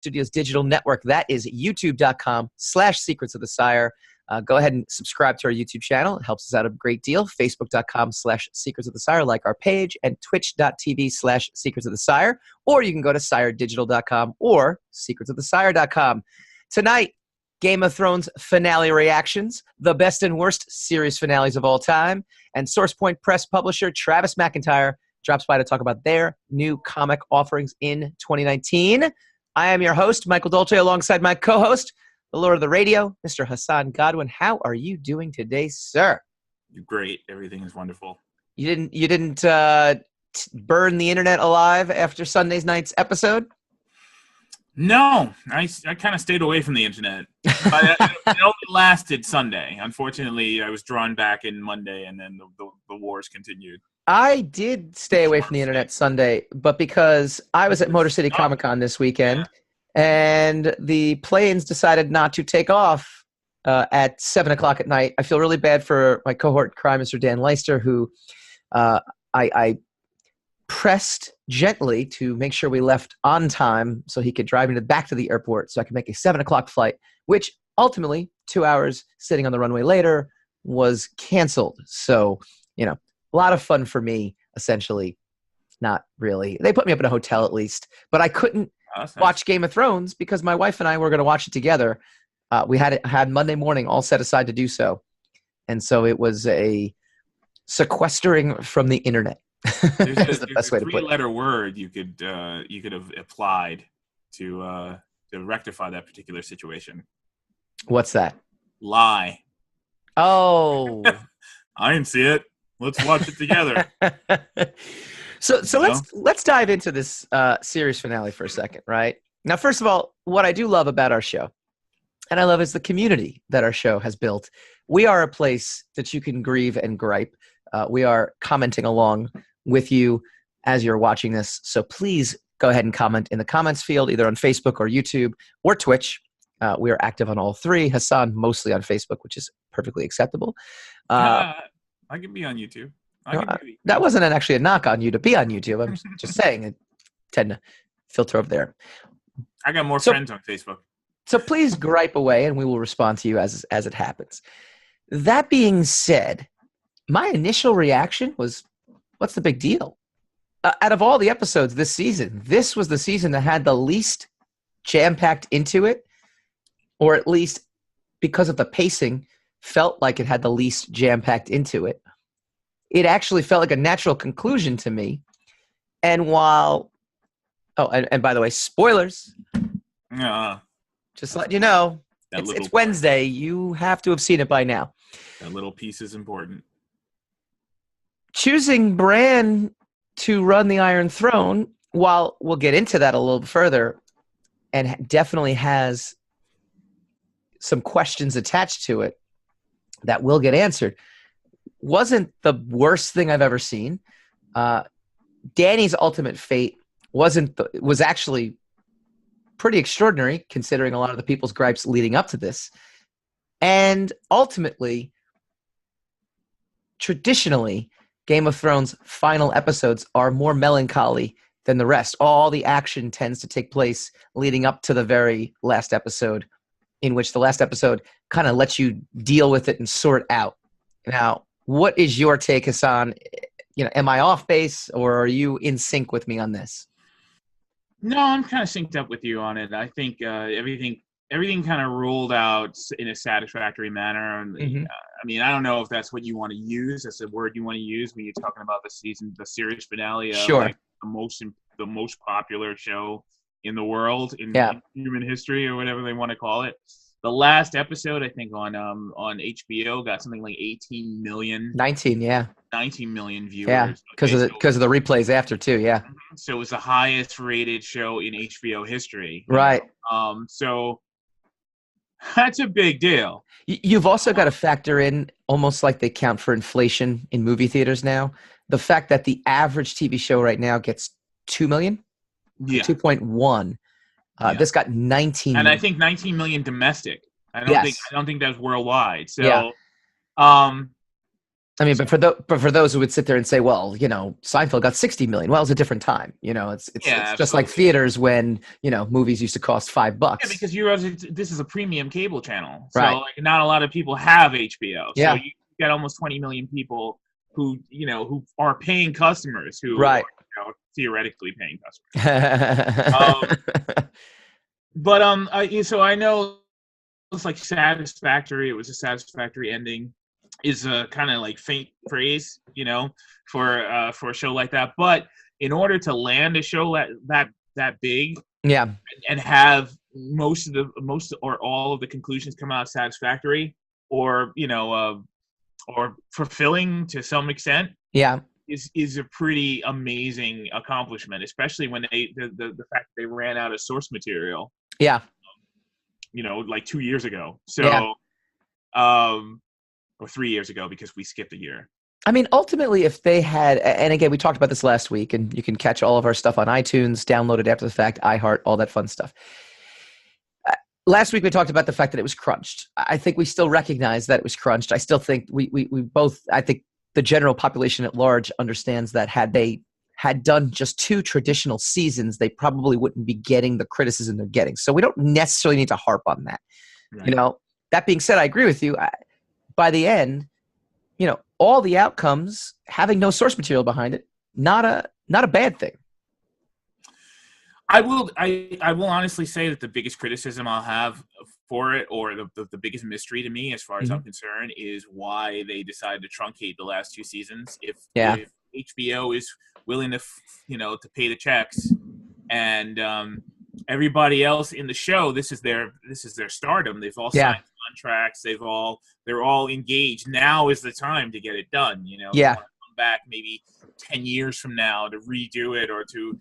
Studios Digital Network. That is youtube.com/Secrets of the Sire. Go ahead and subscribe to our YouTube channel. It helps us out a great deal. Facebook.com/Secrets of the Sire, like our page, and Twitch.tv/Secrets of the Sire. Or you can go to SireDigital.com or SecretsOfTheSire.com. Tonight, Game of Thrones finale reactions, the best and worst series finales of all time, and SourcePoint Press publisher Travis Mcintire drops by to talk about their new comic offerings in 2019. I am your host, Michael Dolce, alongside my co-host, the Lord of the Radio, Mr. Hassan Godwin. How are you doing today, sir? Great. Everything is wonderful. You didn't burn the internet alive after Sunday night's episode? No, I kind of stayed away from the internet. But it only lasted Sunday. Unfortunately, I was drawn back in Monday, and then the wars continued. I did stay away from the internet Sunday, but because I was at Motor City Comic Con this weekend, and the planes decided not to take off at 7 o'clock at night. I feel really bad for my cohort in crime, Mr. Dan Leister, who I pressed gently to make sure we left on time so he could drive me back to the airport so I could make a 7 o'clock flight, which ultimately 2 hours sitting on the runway later was canceled. So, a lot of fun for me, essentially. Not really. They put me up in a hotel at least, but I couldn't watch Game of Thrones because my wife and I were going to watch it together. We had Monday morning all set aside to do so. And so it was a sequestering from the internet. There's the best way to put it. There's a three-letter word you could have applied to rectify that particular situation. What's that? Lie. Oh. I didn't see it. Let's watch it together. So let's dive into this series finale for a second, right? Now, first of all, what I do love about our show, and I love is the community that our show has built. We are a place that you can grieve and gripe. We are commenting along with you as you're watching this. So please go ahead and comment in the comments field, either on Facebook or YouTube or Twitch. We are active on all three. Hassan, mostly on Facebook, which is perfectly acceptable. I can be on YouTube. That wasn't actually a knock on you to be on YouTube. I'm just saying I tend to filter over there. I got more friends on Facebook. So please gripe away, and we will respond to you as it happens. That being said, my initial reaction was, what's the big deal? Out of all the episodes this season, this was the season that had the least jam-packed into it, or at least because of the pacing, felt like it had the least jam-packed into it. It actually felt like a natural conclusion to me. And while, and by the way, spoilers. Just let you know, it's Wednesday. You have to have seen it by now. That little piece is important. Choosing Bran to run the Iron Throne, while we'll get into that a little further, and definitely has some questions attached to it that will get answered, wasn't the worst thing I've ever seen. Dany's ultimate fate was actually pretty extraordinary, considering a lot of the people's gripes leading up to this. And ultimately, traditionally, Game of Thrones final episodes are more melancholy than the rest. All the action tends to take place leading up to the very last episode, in which the last episode kind of lets you deal with it and sort out. Now, what is your take, Hassan? Am I off base, or are you in sync with me on this? No, I'm kind of synced up with you on it. I think everything kind of rolled out in a satisfactory manner. And I don't know if that's what you want to use. That's a word you want to use when you're talking about the series finale of sure. The most popular show in the world in human history, or whatever they want to call it. The last episode, I think, on HBO got something like 19 million viewers. Yeah, because of the replays after too. Yeah. So it was the highest rated show in HBO history. Right. So that's a big deal. You've also got to factor in, almost like they count for inflation in movie theaters now, the fact that the average TV show right now gets 2 million, 2.1. This got 19, and I think 19 million domestic. I don't think that's worldwide. So, I mean, but for those who would sit there and say, well, Seinfeld got 60 million. Well, it's a different time. It's just like theaters when, movies used to cost $5. Yeah, because you realize this is a premium cable channel. So Right. like not a lot of people have HBO. Yeah. So you get almost 20 million people who are paying customers who Right. are theoretically paying customers. So I know it's like satisfactory. It was a satisfactory ending. Is a kind of like faint phrase, for a show like that. But in order to land a show that big, yeah, and have most or all of the conclusions come out satisfactory, or or fulfilling to some extent, yeah, is a pretty amazing accomplishment, especially when the fact that they ran out of source material. Yeah. Like 2 years ago. So, or 3 years ago, because we skipped a year. I mean, ultimately, if they had, and again, we talked about this last week, and you can catch all of our stuff on iTunes, download it after the fact, iHeart, all that fun stuff. Last week, we talked about the fact that it was crunched. I think we still recognize that it was crunched. I still think we both, I think the general population at large understands that had they had done just 2 traditional seasons, they probably wouldn't be getting the criticism they're getting. So we don't necessarily need to harp on that. Right. That being said, I agree with you. By the end, all the outcomes, having no source material behind it, not a bad thing. I will honestly say that the biggest criticism I'll have for it, or the biggest mystery to me, as far as I'm concerned, is why they decided to truncate the last 2 seasons. If HBO is willing to to pay the checks, and everybody else in the show, this is their stardom. They've all signed contracts. They're all engaged. Now is the time to get it done. They want to come back maybe 10 years from now to redo it, or to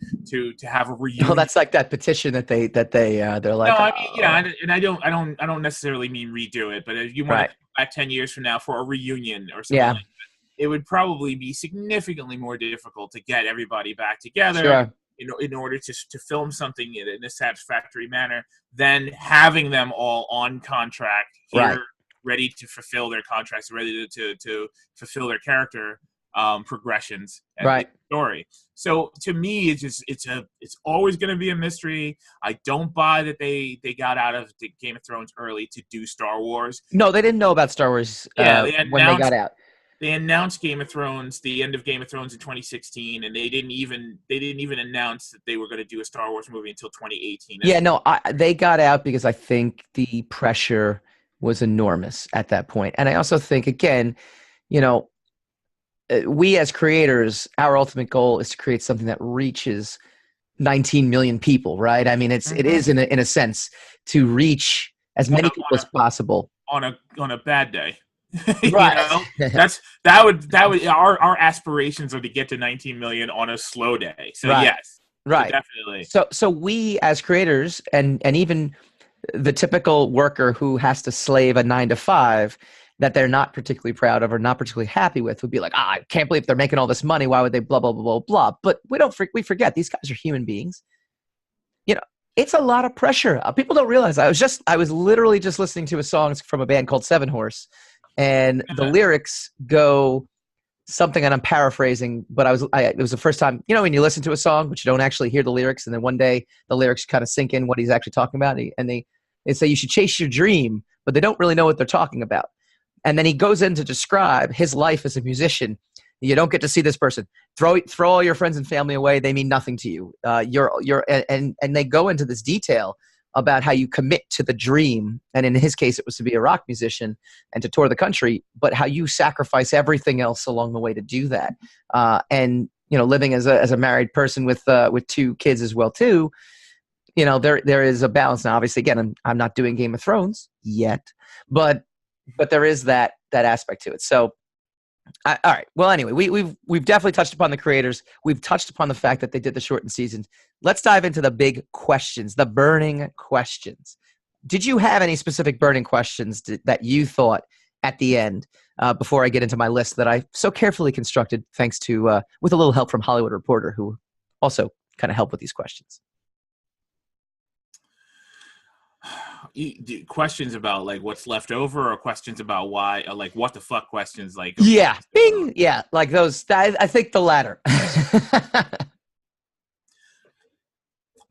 have a reunion. Oh, that's like that petition that they're like. No, I mean, and I don't necessarily mean redo it, but if you want to come back 10 years from now for a reunion or something like that, it would probably be significantly more difficult to get everybody back together. Sure. In order to film something in a satisfactory manner, than having them all on contract here, ready to fulfill their contracts, ready to fulfill their character progressions and the story. So to me, it's always going to be a mystery. I don't buy that they got out of the Game of Thrones early to do Star Wars. No, they didn't know about Star Wars when they got out. They announced Game of Thrones, the end of Game of Thrones in 2016, and they didn't even announce that they were going to do a Star Wars movie until 2018. Yeah, no, they got out because I think the pressure was enormous at that point. And I also think, again, we as creators, our ultimate goal is to create something that reaches 19 million people, right? I mean, it is in a sense to reach as many people as possible on a bad day. Right. that would our aspirations are to get to 19 million on a slow day. So yes. Right. So definitely. So we as creators and even the typical worker who has to slave a 9-to-5 that they're not particularly proud of or not particularly happy with would be like, I can't believe they're making all this money. Why would they blah, blah, blah, blah, blah. But we forget these guys are human beings. It's a lot of pressure. People don't realize. I was literally just listening to a song from a band called Seven Horse. And the lyrics go something, and I'm paraphrasing, but it was the first time, when you listen to a song, but you don't actually hear the lyrics, and then one day the lyrics kind of sink in what he's actually talking about, and they say you should chase your dream, but they don't really know what they're talking about. And then he goes in to describe his life as a musician. You don't get to see this person. Throw all your friends and family away. They mean nothing to you. And they go into this detail about how you commit to the dream, and in his case, it was to be a rock musician and to tour the country, but how you sacrifice everything else along the way to do that. And living as a married person with 2 kids as well too, there is a balance. Now, obviously, again, I'm not doing Game of Thrones yet, but there is that aspect to it. So. All right. Well, anyway, we've definitely touched upon the creators. We've touched upon the fact that they did the shortened seasons. Let's dive into the big questions, the burning questions. Did you have any specific burning questions that you thought at the end, before I get into my list that I so carefully constructed, thanks to with a little help from Hollywood Reporter, who also kind of helped with these questions? questions about like what's left over, or questions about why, or like what the fuck questions, like Yeah, bing, yeah, like those. I think the latter.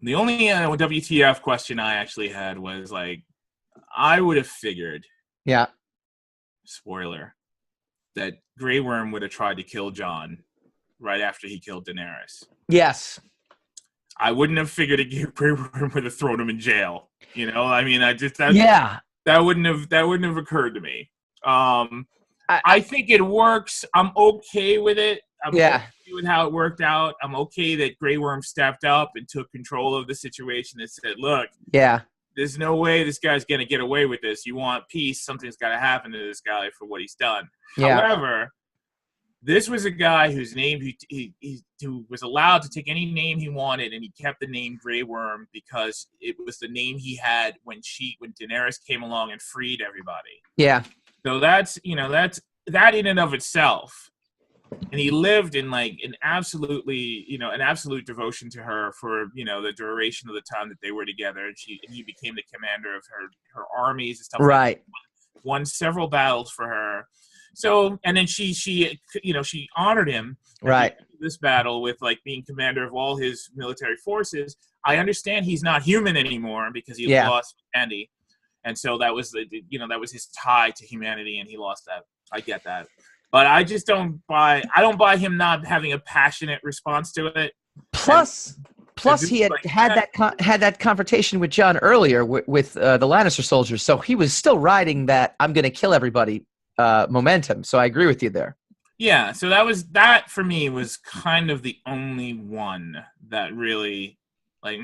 The only WTF question I actually had was like, I would have figured, Yeah, spoiler, that Grey Worm would have tried to kill Jon right after he killed Daenerys. yes, I wouldn't have figured Grey Worm would have thrown him in jail. You know, I mean, yeah. that wouldn't have occurred to me. I think it works. I'm okay with it. I'm okay with how it worked out. I'm okay that Grey Worm stepped up and took control of the situation and said, look, there's no way this guy's going to get away with this. You want peace, something's got to happen to this guy for what he's done. Yeah. However, this was a guy whose name who was allowed to take any name he wanted, and he kept the name Grey Worm because it was the name he had when Daenerys came along and freed everybody. Yeah. So that's that in and of itself. And he lived in like an absolute devotion to her for, the duration of the time that they were together. And he became the commander of her armies and stuff. Right. Like that. Won several battles for her. So, and then she honored him. Right. This battle with like being commander of all his military forces. I understand he's not human anymore because he lost Andy. And so that was that was his tie to humanity, and he lost that. I get that. But I just don't buy him not having a passionate response to it. Plus he had that confrontation with Jon earlier with the Lannister soldiers, so he was still riding that I'm going to kill everybody momentum. So I agree with you there. Yeah, so that for me was kind of the only one that really like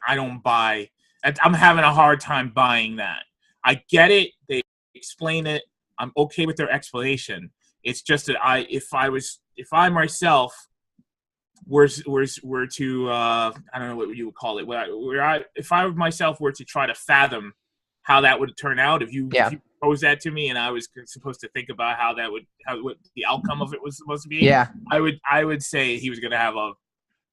I don't buy. I'm having a hard time buying that. I get it. They explain it. I'm okay with their explanation. It's just that if I myself were to I don't know what you would call it. If I myself were to try to fathom how that would turn out, if you posed that to me and I was supposed to think about what the outcome of it was supposed to be, I would say he was going to have a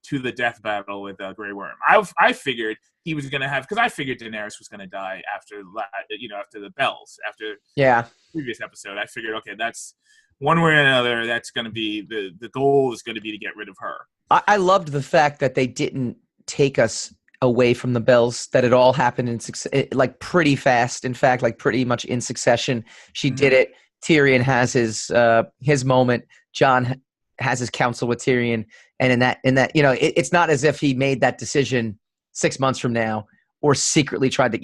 to the death battle with Grey Worm. I figured he was going to have, because I figured Daenerys was going to die after the bells, after the previous episode. I figured, okay, that's one way or another, that's going to be the goal is going to be to get rid of her. I loved the fact that they didn't take us away from the bells, that it all happened like pretty fast. In fact, like pretty much in succession. She did it. Tyrion has his moment. Jon has his council with Tyrion. And in that, it's not as if he made that decision 6 months from now or secretly tried to,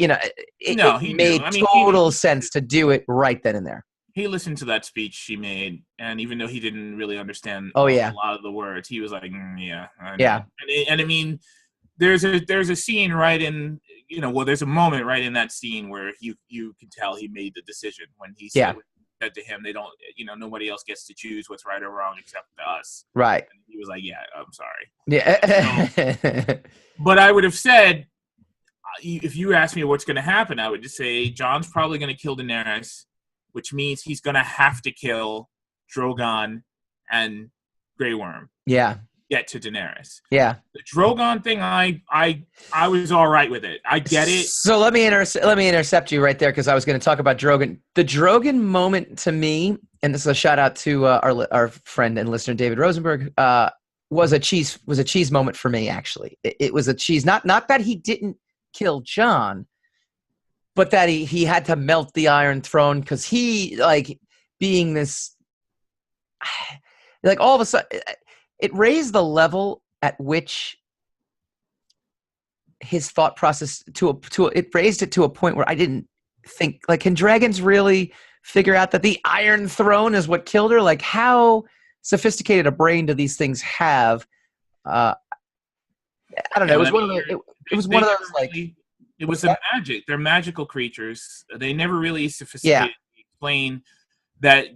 it made total sense to do it right then and there. He listened to that speech she made, and even though he didn't really understand a lot of the words, he was like, yeah. And I mean, there's a scene right in, there's a moment right in that scene where you can tell he made the decision when he said to him, they don't, nobody else gets to choose what's right or wrong except us. Right. And he was like, yeah, I'm sorry. Yeah. But I would have said, if you asked me what's going to happen, I would just say Jon's probably going to kill Daenerys, which means he's going to have to kill Drogon and Grey Worm. Yeah. Get to Daenerys. Yeah. The Drogon thing, I was all right with it. I get it. So let me intercept you right there, because I was going to talk about Drogon. The Drogon moment to me, and this is a shout out to our friend and listener David Rosenberg, was a cheese moment for me. Actually, it was a cheese. Not that he didn't kill Jon, but that he had to melt the Iron Throne, because he, like, being this, like, all of a sudden, it raised the level at which his thought process it raised it to a point where I didn't think, like, can dragons really figure out that the Iron Throne is what killed her? Like, how sophisticated a brain do these things have? I don't know. It was one of those like. It was the magic. They're magical creatures. They never really sophisticatedly explain that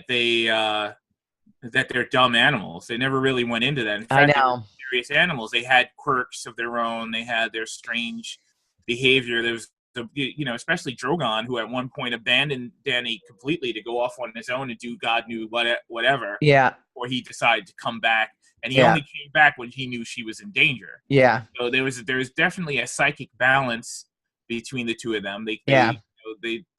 they're dumb animals. They never really went into that. In fact, they were serious animals. They had quirks of their own. They had their strange behavior. There was especially Drogon, who at one point abandoned Dany completely to go off on his own and do God knew whatever. Yeah. Or he decided to come back. And he only came back when he knew she was in danger. Yeah. So there was definitely a psychic balance between the two of them. Yeah.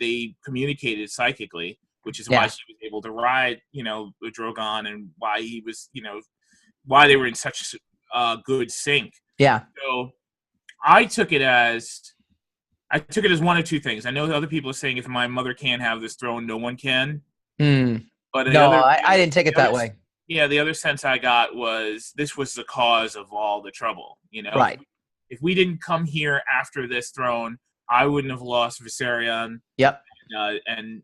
They communicated psychically, which is Yeah. why she was able to ride, with Drogon, and why he was, why they were in such good sync. Yeah. So I took it as one of two things. I know other people are saying if my mother can't have this throne, no one can. But I didn't take it that way. Yeah, the other sense I got was this was the cause of all the trouble. Right. If we didn't come here after this throne, I wouldn't have lost Viserion. Yep. And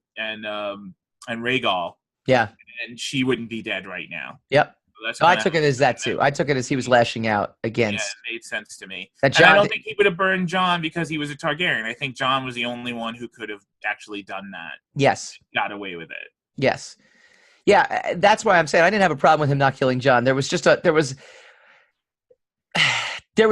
Rhaegal. Yeah. And she wouldn't be dead right now. Yep. So I took it as that too. I took it as he was lashing out against. Yeah, it made sense to me. And I don't think he would have burned Jon because he was a Targaryen. I think Jon was the only one who could have actually done that. Yes. Got away with it. Yes. Yeah, that's why I'm saying I didn't have a problem with him not killing Jon. There was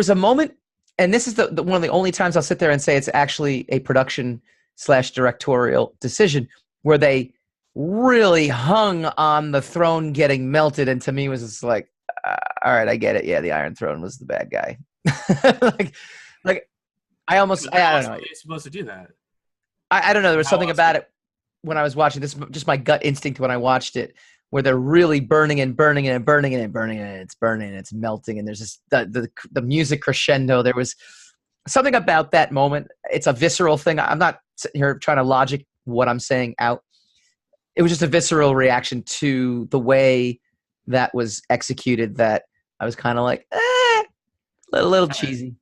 a moment, and this is the one of the only times I'll sit there and say it's actually a production/directorial decision where they really hung on the throne getting melted, and to me was just like, all right, I get it. Yeah, the Iron Throne was the bad guy. like I don't know. They're supposed to do that. I don't know. There was something about it when I was watching this. Just my gut instinct when I watched it, where they're really burning and burning and burning and burning and it's burning and it's melting, and there's just the music crescendo. There was something about that moment. It's a visceral thing. I'm not sitting here trying to logic what I'm saying out. It was just a visceral reaction to the way that was executed that I was kind of like, a little cheesy.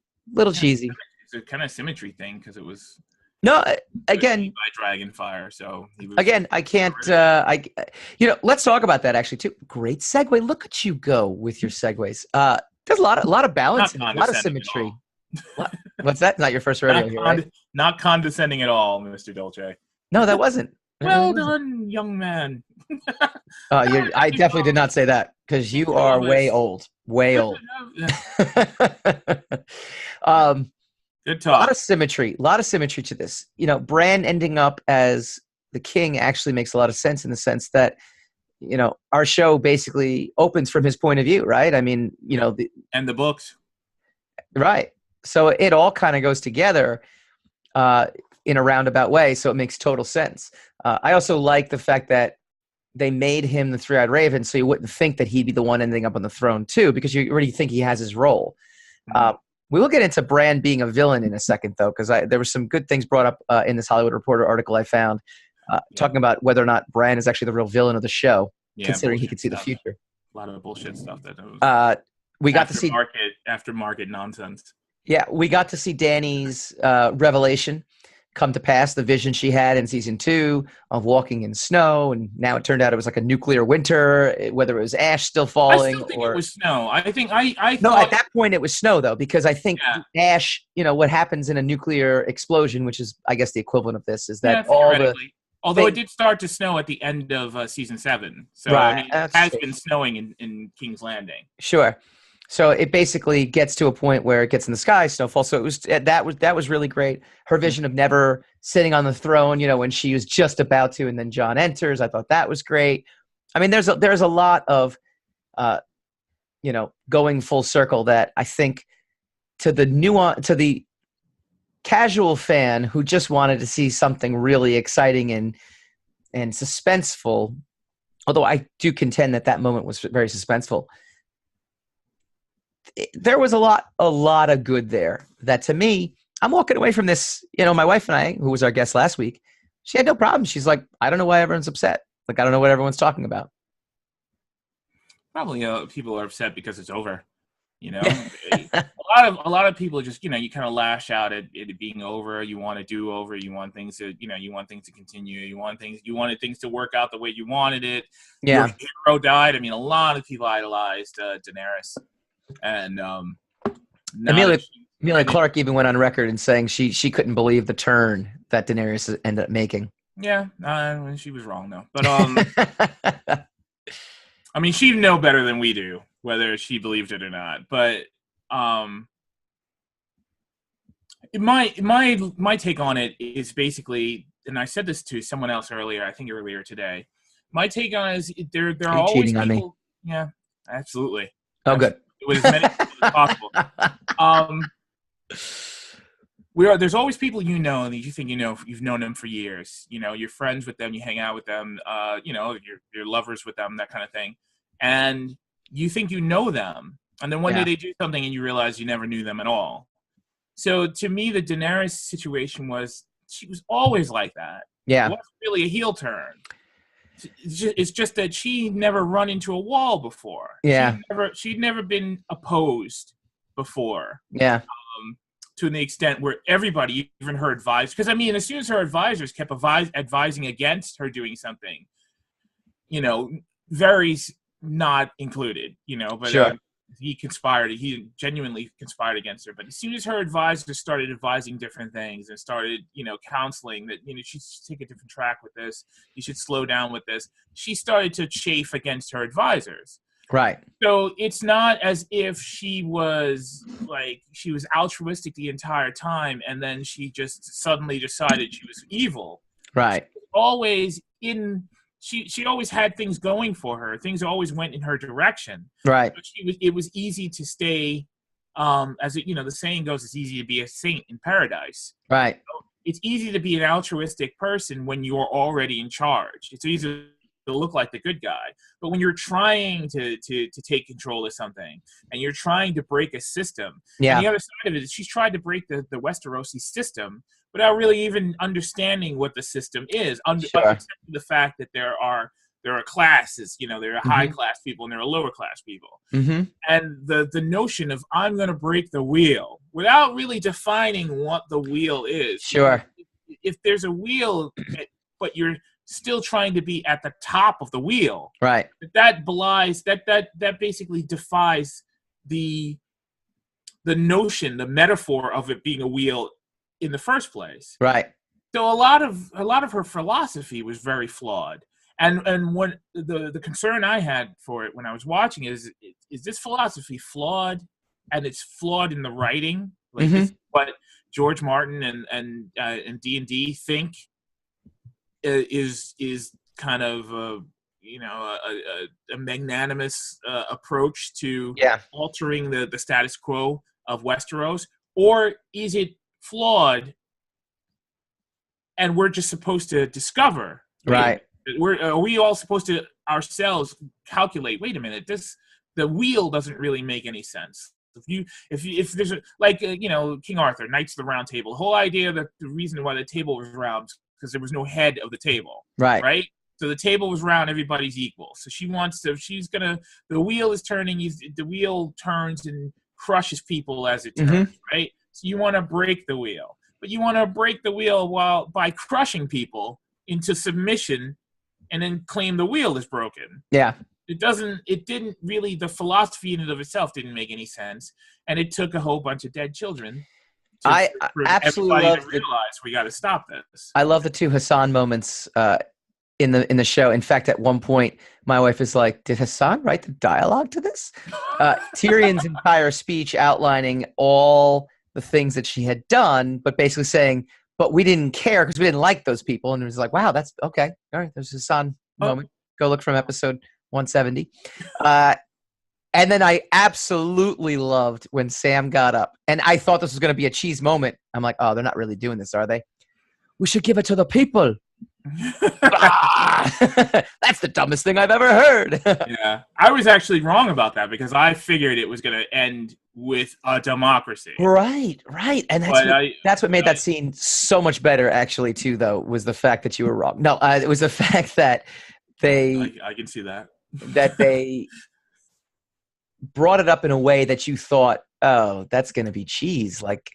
Cheesy. It's a kind of symmetry thing because it was. No, again. By dragon fire, so. I can't. Let's talk about that actually too. Great segue. Look at you go with your segues. There's a lot of balance, and a lot of symmetry. What's that? Not your first rodeo here, right? Not condescending at all, Mr. Dolce. No, that wasn't. Well done, young man. I definitely did not say that because you are way old. Way old. Good talk. A lot of symmetry to this. Bran ending up as the king actually makes a lot of sense in the sense that, our show basically opens from his point of view, right? I mean, and the books. Right. So it all kind of goes together in a roundabout way. So it makes total sense. I also like the fact that they made him the three-eyed raven so you wouldn't think that he'd be the one ending up on the throne too, because you already think he has his role. We will get into Bran being a villain in a second, though, because there were some good things brought up in this Hollywood Reporter article I found talking about whether or not Bran is actually the real villain of the show, considering he could see the future. A lot of bullshit stuff we got to see aftermarket nonsense. Yeah, we got to see Dany's revelation come to pass, the vision she had in season 2 of walking in snow, and now it turned out it was like a nuclear winter, whether it was ash still falling. I still think it was snow. I think I No, thought, at that point it was snow, though, because I think ash, what happens in a nuclear explosion, which is, I guess, the equivalent of this, is that Although it did start to snow at the end of season 7. So right, it has been snowing in King's Landing. Sure. So it basically gets to a point where it gets in the sky, snowfall. So that was really great. Her vision of never sitting on the throne, when she was just about to, and then Jon enters. I thought that was great. I mean, there's a lot of, going full circle that I think to the casual fan who just wanted to see something really exciting and suspenseful. Although I do contend that moment was very suspenseful. There was a lot of good there that, to me, I'm walking away from this, my wife and I, who was our guest last week, she had no problem. She's like, I don't know why everyone's upset. Like, I don't know what everyone's talking about. Probably people are upset because it's over. A lot of people just, you kind of lash out at it being over. You want to do over. You want things to, you want things to continue. You wanted things to work out the way you wanted it. Yeah. Your hero died. I mean, a lot of people idolized Daenerys. And Emilia Clarke even went on record and saying she couldn't believe the turn that Daenerys ended up making. Yeah, she was wrong though. But I mean, she'd know better than we do whether she believed it or not. But my take on it is basically, and I said this to someone else earlier. I think earlier today. My take on it is there are always people. On me? Yeah, absolutely. Oh, good. With as many people as possible. there's always people you know and you think you've known them for years. You're friends with them, you hang out with them, you're lovers with them, that kind of thing, and you think you know them, and then one day they do something and you realize you never knew them at all. So to me, the Daenerys situation she was always like that. Yeah, it wasn't really a heel turn. It's just that she'd never run into a wall before. Yeah, she'd never been opposed before. Yeah. To the extent where everybody, even her advisors, because I mean, as soon as her advisors kept advising against her doing something, Varys not included, but Sure. he genuinely conspired against her. But as soon as her advisors started advising different things and started, counseling that, she should take a different track with this, you should slow down with this, she started to chafe against her advisors. Right. So it's not as if she was altruistic the entire time and then she just suddenly decided she was evil. Right. She always had things going for her. Things always went in her direction. Right. But it was easy to stay, the saying goes, it's easy to be a saint in paradise. Right. So it's easy to be an altruistic person when you're already in charge. It's easy to look like the good guy. But when you're trying to take control of something and you're trying to break a system, and the other side of it is she's tried to break the Westerosi system without really even understanding what the system is, understanding the fact that there are classes, there are high class people and there are lower class people. Mm-hmm. And the notion of I'm going to break the wheel without really defining what the wheel is. Sure. If there's a wheel, but you're still trying to be at the top of the wheel, right? That belies that basically defies the notion, the metaphor of it being a wheel in the first place, right? So a lot of her philosophy was very flawed, and what the concern I had for it when I was watching is this philosophy flawed, and it's flawed in the writing, like this is what George Martin and D&D think is kind of a magnanimous approach to altering the status quo of Westeros, or is it flawed and we're just supposed to discover, right? Are we all supposed to ourselves calculate, wait a minute, the wheel doesn't really make any sense. If there's King Arthur, Knights of the Round Table, the whole idea that the reason why the table was round because there was no head of the table, right? So the table was round, everybody's equal. So the wheel is turning, the wheel turns and crushes people as it turns, right? So you want to break the wheel, but you want to break the wheel by crushing people into submission and then claim the wheel is broken. Yeah. The philosophy in and of itself didn't make any sense. And it took a whole bunch of dead children I absolutely love to realize we got to stop this. I love the two Hassan moments in the show. In fact, at one point, my wife is like, "Did Hassan write the dialogue to this?" Tyrion's entire speech outlining all the things that she had done, but basically saying, "But we didn't care because we didn't like those people." And it was like, "Wow, that's okay. All right, there's a Hassan moment. Go look from episode 170." And then I absolutely loved when Sam got up. And I thought this was going to be a cheese moment. I'm like, oh, they're not really doing this, are they? We should give it to the people. That's the dumbest thing I've ever heard. Yeah. I was actually wrong about that because I figured it was going to end with a democracy. Right. And that's what made that scene so much better, actually, too, though, was the fact that you were wrong. No, it was the fact that I can see that. That they brought it up in a way that you thought, oh, that's going to be cheese. Like,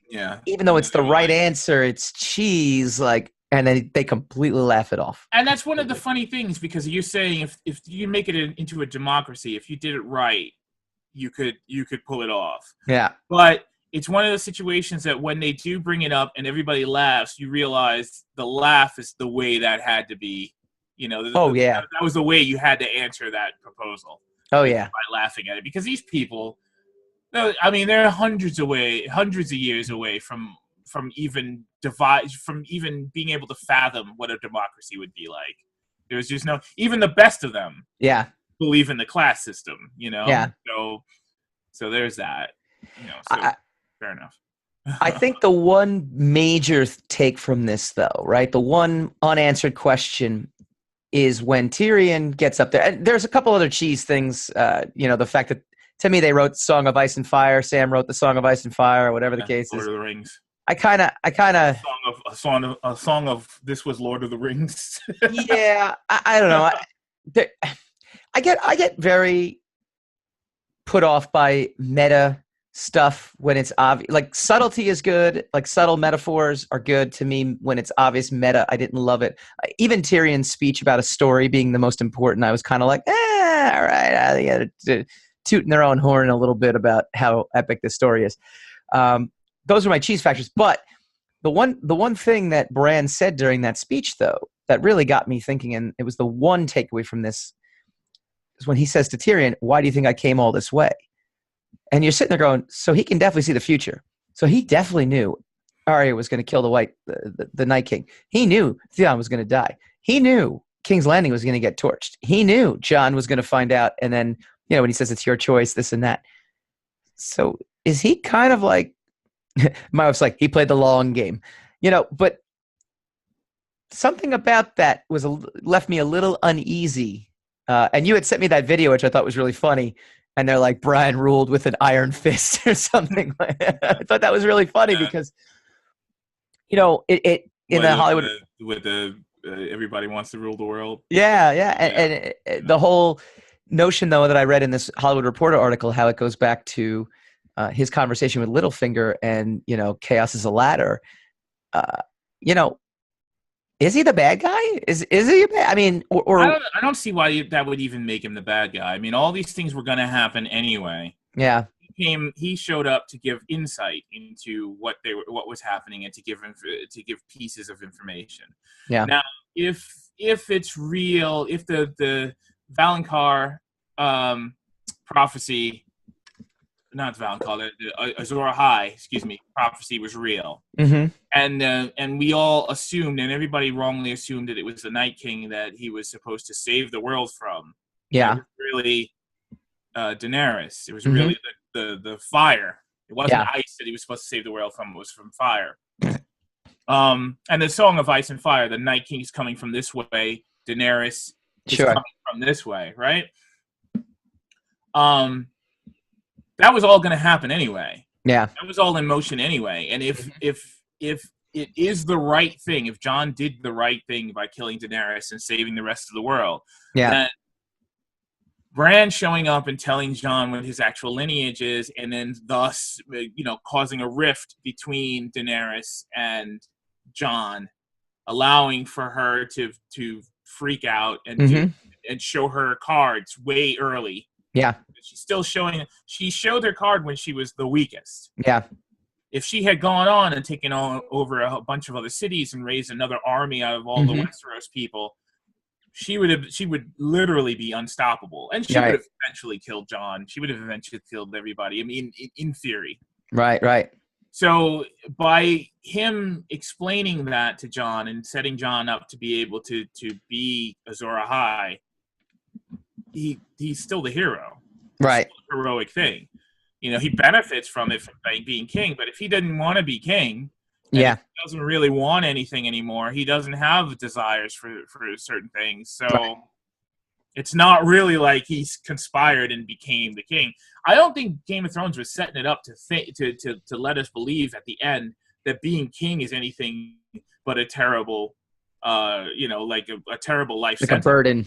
even though it's the right answer, it's cheese. Like, and then they completely laugh it off. And that's one of the funny things because you're saying if you make it into a democracy, if you did it right, you could pull it off. Yeah. But it's one of those situations that when they do bring it up and everybody laughs, you realize the laugh is the way that had to be. That was the way you had to answer that proposal. Oh yeah, by laughing at it because these people, I mean, they're hundreds of years away from even being able to fathom what a democracy would be like. There's just even the best of them. Yeah, believe in the class system. Yeah. So there's that. Fair enough. I think the one major take from this, though, right? The one unanswered question is when Tyrion gets up there. And there's a couple other cheese things. The fact that to me they wrote "Song of Ice and Fire." Sam wrote the "Song of Ice and Fire," or whatever the case Lord is. of the Rings. I kind of, A song of this was Lord of the Rings. yeah. I don't know. I get very put off by meta stuff when it's obvious. Like subtlety is good. Like subtle metaphors are good to me when it's obvious meta. I didn't love it. Even Tyrion's speech about a story being the most important, I was kind of like, all right, yeah, tooting their own horn a little bit about how epic this story is. Those are my cheese factors. But the one thing that Bran said during that speech, though, that really got me thinking, and it was the one takeaway from this, is when he says to Tyrion, "Why do you think I came all this way?" And you're sitting there going, so he can definitely see the future. So he definitely knew Arya was going to kill the Night King. He knew Theon was going to die. He knew King's Landing was going to get torched. He knew Jon was going to find out. And then, when he says it's your choice, this and that. So is he kind of like, my wife's like, he played the long game, but something about that left me a little uneasy. And you had sent me that video, which I thought was really funny. And they're like, Brian ruled with an iron fist or something. I thought that was really funny because, it in the Hollywood with the everybody wants to rule the world. Yeah. And the whole notion, though, that I read in this Hollywood Reporter article, how it goes back to his conversation with Littlefinger and, chaos is a ladder. Is he the bad guy? Is he a bad? I mean, or I don't see why that would even make him the bad guy. I mean, all these things were going to happen anyway. Yeah. He showed up to give insight into what was happening and to give pieces of information. Yeah. Now, if it's real, if the Valonqar prophecy, not Valonqar, the Azor Ahai, prophecy was real. Mm-hmm. And we all assumed, and everybody wrongly assumed, that it was the Night King that he was supposed to save the world from. Yeah. It was really Daenerys. It was really the fire. It wasn't ice that he was supposed to save the world from. It was from fire. And the Song of Ice and Fire, the Night King is coming from this way. Daenerys is coming from this way, right? That was all going to happen anyway. Yeah. That was all in motion anyway. And if it is the right thing, if Jon did the right thing by killing Daenerys and saving the rest of the world, then Bran showing up and telling Jon what his actual lineage is, and then thus, causing a rift between Daenerys and Jon, allowing for her to freak out and and show her cards way early. Yeah. She's still showing. She showed her card when she was the weakest. Yeah. If she had gone on and taken over a bunch of other cities and raised another army out of all the Westeros people, she would literally be unstoppable. And she would have eventually killed Jon. She would have eventually killed everybody. I mean, in theory. Right. So by him explaining that to Jon and setting Jon up to be able to be Azor Ahai, he's still the hero. Right. It's still a heroic thing. He benefits from it by being king, but if he didn't want to be king, he doesn't really want anything anymore. He doesn't have desires for certain things. So it's not really like he's conspired and became the king. I don't think Game of Thrones was setting it up to let us believe at the end that being king is anything but a terrible, like a terrible life sentence. A burden.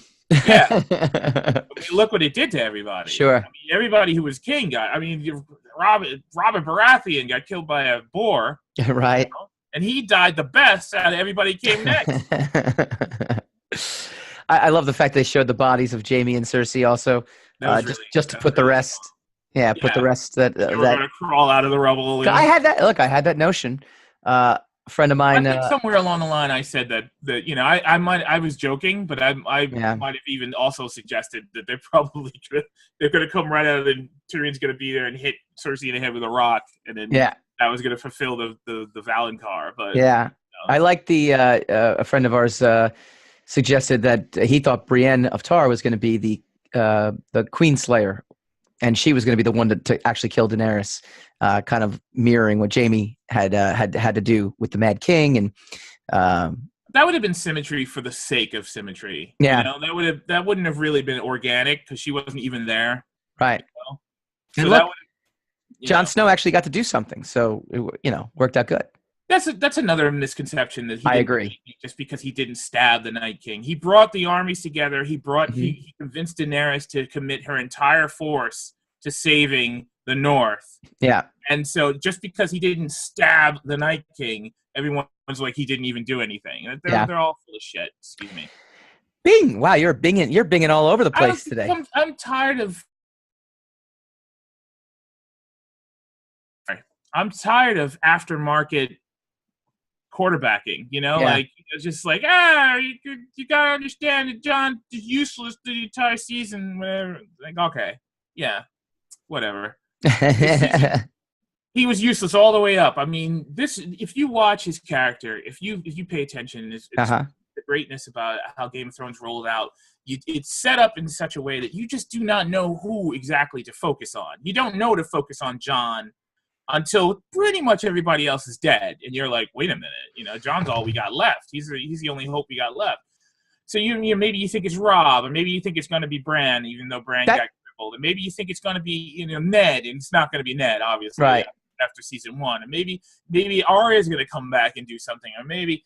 Yeah. I mean, look what it did to everybody. Sure. I mean, everybody who was king got. I mean, Robert Baratheon got killed by a boar. Right. And he died the best out of everybody who came next. I love the fact they showed the bodies of Jaime and Cersei also, just to put the rest. Yeah, put the rest that they were going to crawl out of the rubble. I had that notion. A friend of mine. I think somewhere along the line, I said that I was joking, but I might have even also suggested that they're going to come right out of the Tyrion's going to be there and hit Cersei in the head with a rock, and then that was going to fulfill the Valonqar. But I like a friend of ours suggested that he thought Brienne of Tar was going to be the Queen Slayer, and she was going to be the one to actually kill Daenerys, kind of mirroring what Jaime had to do with the Mad King. And that would have been symmetry for the sake of symmetry. Yeah. That wouldn't have really been organic because she wasn't even there. Right. So and look, Jon Snow actually got to do something, so it worked out good. That's another misconception that I agree. Just because he didn't stab the Night King, he brought the armies together. He convinced Daenerys to commit her entire force to saving the North. Yeah. And so just because he didn't stab the Night King, everyone's like he didn't even do anything. They're all full of shit. Excuse me. Bing! Wow, you're binging all over the place today. I'm tired of. I'm tired of aftermarket quarterbacking, like it's just like you gotta understand that John is useless the entire season, whatever. Like, okay, yeah, whatever. He was useless all the way up. I mean, if you watch his character, if you pay attention, it's the greatness about how Game of Thrones rolled out. It's set up in such a way that you just do not know who exactly to focus on. You don't know to focus on John until pretty much everybody else is dead, and you're like, wait a minute, John's all we got left. He's the only hope we got left. So maybe you think it's Robb, or maybe you think it's going to be Bran, even though Bran got crippled, and maybe you think it's going to be Ned, and it's not going to be Ned, obviously, right? After season 1, and maybe Arya's going to come back and do something, or maybe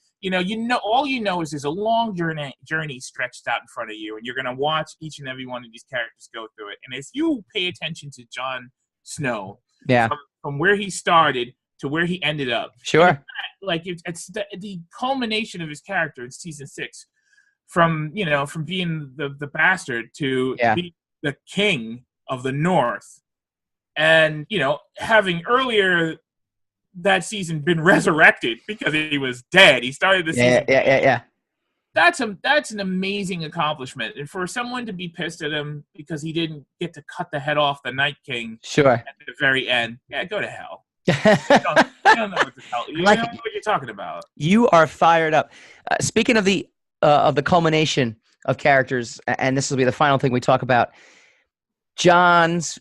all is there's a long journey stretched out in front of you, and you're going to watch each and every one of these characters go through it. And if you pay attention to Jon Snow, from where he started to where he ended up. Sure. Like it's the culmination of his character in season 6, from being the bastard to being the king of the North, and having earlier that season been resurrected because he was dead. He started the season. Yeah. That's an amazing accomplishment, and for someone to be pissed at him because he didn't get to cut the head off the Night King, at the very end, go to hell. I don't know what to tell you. You don't know what you're talking about. You are fired up. Speaking of the culmination of characters, and this will be the final thing we talk about: Jon's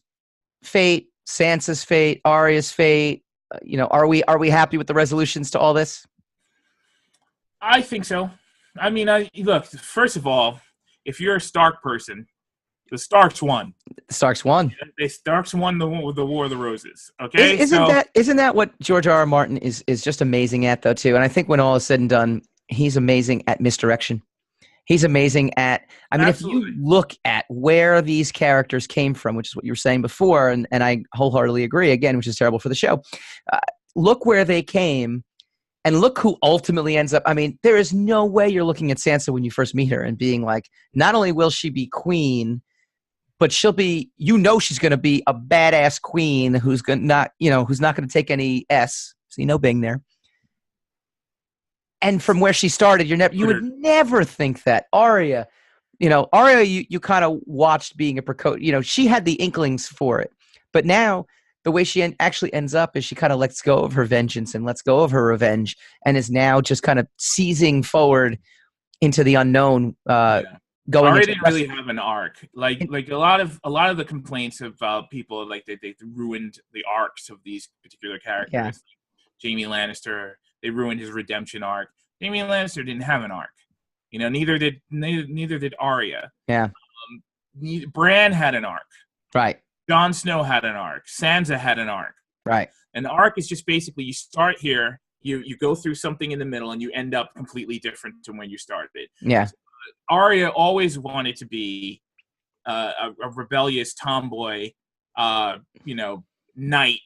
fate, Sansa's fate, Arya's fate. Are we happy with the resolutions to all this? I think so. I mean, look. First of all, if you're a Stark person, the Starks won. Starks won. Starks won the War of the Roses. Okay, isn't that what George R.R. Martin is just amazing at, though, too? And I think when all is said and done, he's amazing at misdirection. He's amazing at. I mean, Absolutely. If you look at where these characters came from, which is what you were saying before, and I wholeheartedly agree again, which is terrible for the show. Look where they came. And look who ultimately ends up. I mean, there is no way you're looking at Sansa when you first meet her and being like, not only will she be queen, but she'll be, she's going to be a badass queen who's not going to take any S. See, no Bing there. And from where she started, you would never think that. Arya, you kind of watched being a precocious, she had the inklings for it, but now the way she actually ends up is she kind of lets go of her vengeance and lets go of her revenge, and is now just kind of seizing forward into the unknown. Going. Arya didn't really have an arc. Like a lot of the complaints about people, like they ruined the arcs of these particular characters. Yeah. Like Jaime Lannister, they ruined his redemption arc. Jaime Lannister didn't have an arc. Neither did Arya. Yeah. Bran had an arc. Right. Jon Snow had an arc. Sansa had an arc. Right. An arc is just basically you start here, you go through something in the middle, and you end up completely different to when you started. Yeah. So, Arya always wanted to be a rebellious tomboy, knight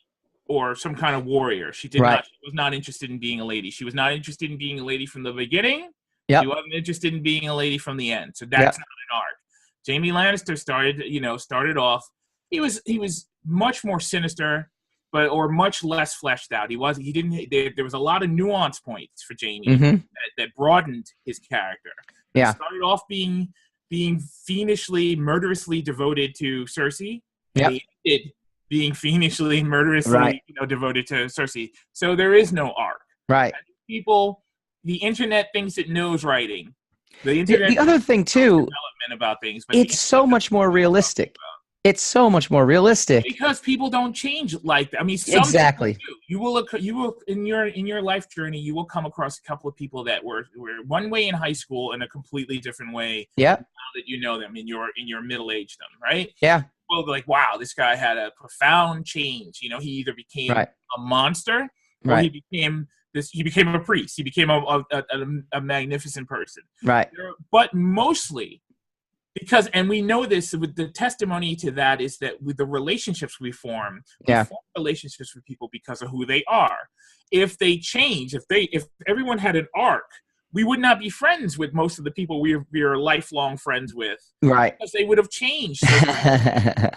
or some kind of warrior. She was not interested in being a lady. She was not interested in being a lady from the beginning. Yep. She wasn't interested in being a lady from the end. So that's not an arc. Jaime Lannister started off. He was much more sinister, or much less fleshed out. There was a lot of nuance points for Jaime that broadened his character. Yeah. He started off being fiendishly, murderously devoted to Cersei. And he ended being fiendishly, murderously, devoted to Cersei. So there is no arc. Right. The internet thinks it knows writing. The internet. The other thing too, development about things, but it's so much more realistic. It's so much more realistic. Because people don't change like that. I mean, some Exactly. people do. You will in your life journey, you will come across a couple of people that were one way in high school and a completely different way Yeah. now that you know them in your middle age them, right? Yeah. Well, like, wow, this guy had a profound change. You know, he either became Right. a monster or Right. he became a priest. He became a magnificent person. Right. But mostly because, and we know this with the testimony to that is that with the relationships we form relationships with people because of who they are. If they change, if everyone had an arc, we would not be friends with most of the people we are lifelong friends with. Right. Because they would have changed so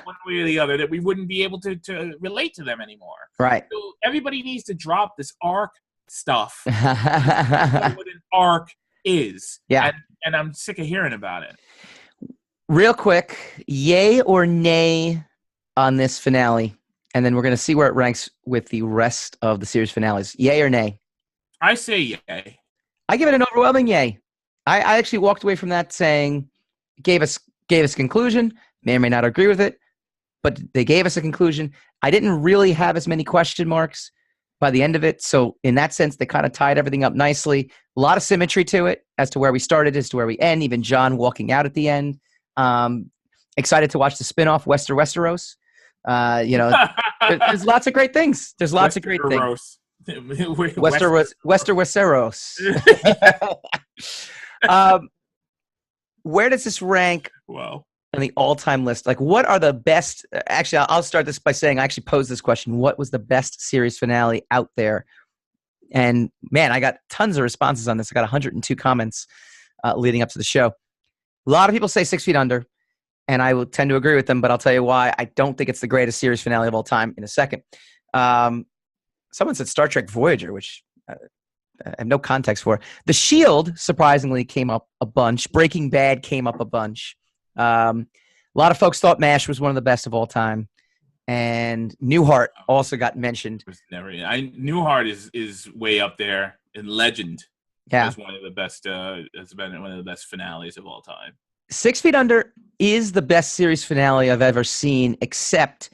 one way or the other that we wouldn't be able to relate to them anymore. Right. So everybody needs to drop this arc stuff. What an arc is. Yeah. And I'm sick of hearing about it. Real quick, yay or nay on this finale? And then we're going to see where it ranks with the rest of the series finales. Yay or nay? I say yay. I give it an overwhelming yay. I actually walked away from that saying, gave us a conclusion. May or may not agree with it, but they gave us a conclusion. I didn't really have as many question marks by the end of it. So in that sense, they kind of tied everything up nicely. A lot of symmetry to it as to where we started, as to where we end. Even John walking out at the end. Excited to watch the spinoff, Westeros. There's lots of great things. There's lots of great things. Westeros. Where does this rank on the all-time list? Like, what are the best? Actually, I'll start this by saying I actually posed this question. What was the best series finale out there? And man, I got tons of responses on this. I got 102 comments leading up to the show. A lot of people say 6 Feet Under, and I will tend to agree with them, but I'll tell you why. I don't think it's the greatest series finale of all time in a second. Someone said Star Trek Voyager, which I have no context for. The Shield, surprisingly, came up a bunch. Breaking Bad came up a bunch. A lot of folks thought MASH was one of the best of all time. And Newhart also got mentioned. Newhart is way up there in legend. Yeah, it's one of the best. It's been one of the best finales of all time. 6 Feet Under is the best series finale I've ever seen, except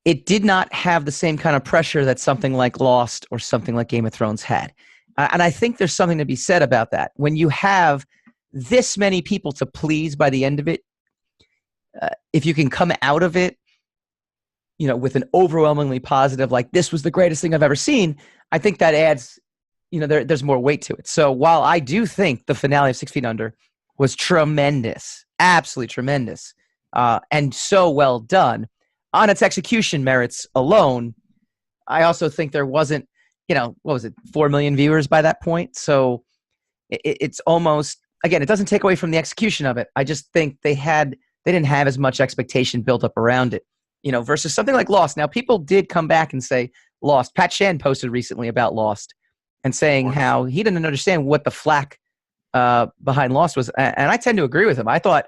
it did not have the same kind of pressure that something like Lost or something like Game of Thrones had. And I think there's something to be said about that. When you have this many people to please by the end of it, if you can come out of it, with an overwhelmingly positive, like this was the greatest thing I've ever seen, I think that adds, there's more weight to it. So while I do think the finale of 6 Feet Under was tremendous, absolutely tremendous, and so well done on its execution merits alone, I also think there wasn't, what was it, 4 million viewers by that point? So it's almost, again, it doesn't take away from the execution of it. I just think they didn't have as much expectation built up around it, versus something like Lost. Now, people did come back and say Lost. Pat Shan posted recently about Lost and saying how he didn't understand what the flack behind Lost was. And I tend to agree with him. I thought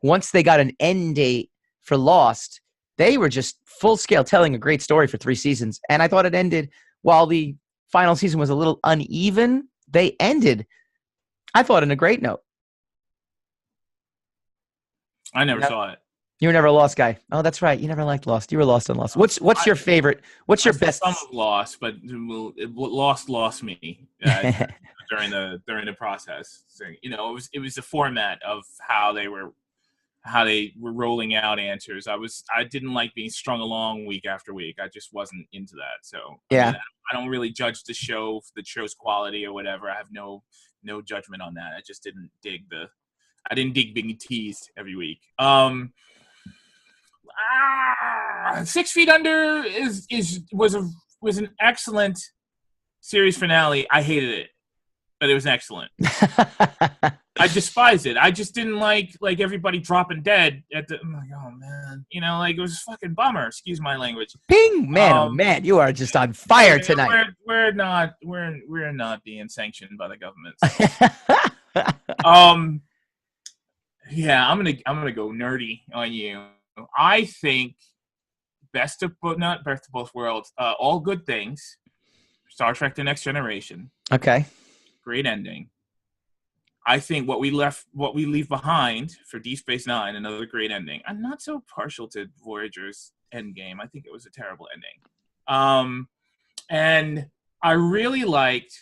once they got an end date for Lost, they were just full scale telling a great story for 3 seasons. And I thought it ended, while the final season was a little uneven, they ended, I thought, on a great note. I never saw it. You were never a Lost guy. Oh, that's right. You never liked Lost. You were lost on Lost. What's your favorite? What's your best? Some of Lost, but lost me during the process. So, it was the format of how they were rolling out answers. I didn't like being strung along week after week. I just wasn't into that. So yeah, I don't really judge the show's quality or whatever. I have no judgment on that. I just didn't dig being teased every week. 6 Feet Under was an excellent series finale. I hated it, but it was excellent. I despised it. I just didn't like everybody dropping dead at the. I'm like, oh man, it was a fucking bummer. Excuse my language. Ping, man, oh man, you are just on fire tonight. We're not being sanctioned by the government. Yeah, I'm gonna go nerdy on you. I think best of both worlds. All Good Things. Star Trek: The Next Generation. Okay. Great ending. I think what we leave behind for Deep Space Nine, another great ending. I'm not so partial to Voyager's Endgame. I think it was a terrible ending. And I really loved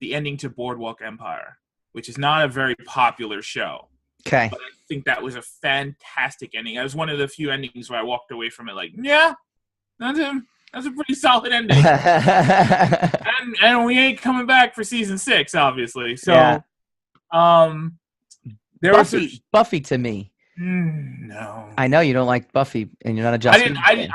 the ending to Boardwalk Empire, which is not a very popular show. Okay. But I think that was a fantastic ending. That was one of the few endings where I walked away from it like, yeah, that's a pretty solid ending. and we ain't coming back for season 6, obviously. So, yeah. There Buffy to me. No. I know you don't like Buffy, and you're not a Joss Whedon fan.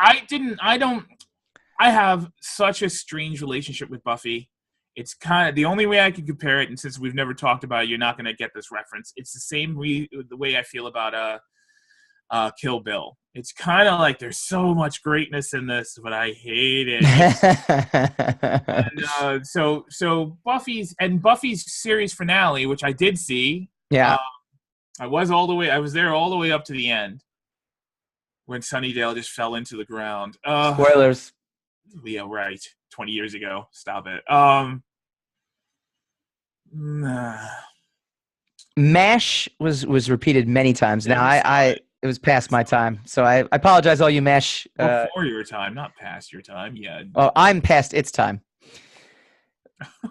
I have such a strange relationship with Buffy. It's kind of the only way I can compare it, and since we've never talked about it, you're not going to get this reference. It's the same the way I feel about Kill Bill. It's kind of like there's so much greatness in this, but I hate it. And, so Buffy's series finale, which I did see. Yeah. I was there all the way up to the end when Sunnydale just fell into the ground. Spoilers. Yeah, right. 20 years ago. Stop it. MASH was repeated many times. Now it was past my time, so I apologize, all you MASH. Before your time, not past your time. Yeah. Oh, I'm past its time.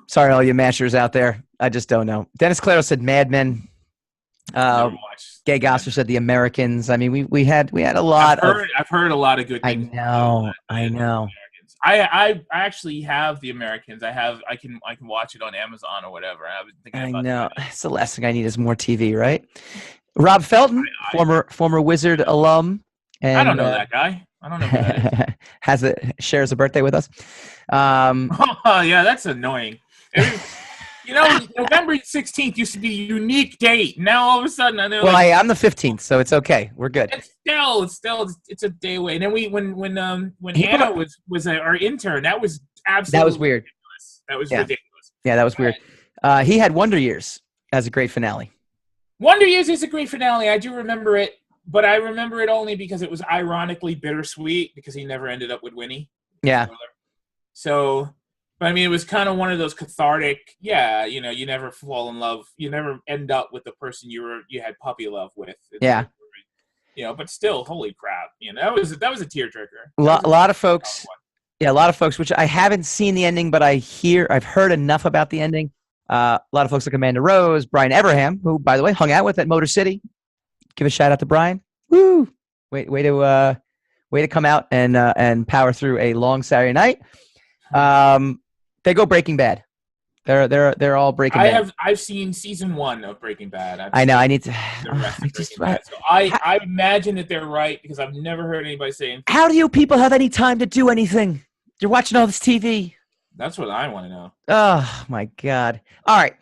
Sorry, all you MASHers out there. I just don't know. Dennis Claro said Mad Men. Gay Gosser said The Americans. I mean, we had a lot. I've heard a lot of good things. I know. I actually have The Americans. I can watch it on Amazon or whatever. I know. That's the last thing I need is more TV, right? Rob Felton, former Wizard alum. And, I don't know that guy. I don't know who that is. Shares a birthday with us. Yeah, that's annoying. November 16th used to be a unique date. Now all of a sudden, I'm the 15th, so it's okay. We're good. It's a day away. And then when Hannah was our intern, that was absolutely that was weird. Ridiculous. That was ridiculous. Yeah, that was weird. He had Wonder Years as a great finale. Wonder Years is a great finale. I do remember it, but I remember it only because it was ironically bittersweet because he never ended up with Winnie. Yeah. So. But I mean, it was kind of one of those cathartic. Yeah, you never fall in love. You never end up with the person you had puppy love with. Yeah. But still, holy crap! That was a tearjerker. A lot of folks. Yeah, a lot of folks. Which I haven't seen the ending, but I've heard enough about the ending. A lot of folks like Amanda Rose, Brian Everham, who, by the way, hung out with at Motor City. Give a shout out to Brian. Woo! Way to come out and power through a long Saturday night. They go Breaking Bad. They're all Breaking Bad. I've seen season 1 of Breaking Bad. I know. I need to. I imagine that they're right because I've never heard anybody saying. How do you people have any time to do anything? You're watching all this TV. That's what I want to know. Oh my God! All right,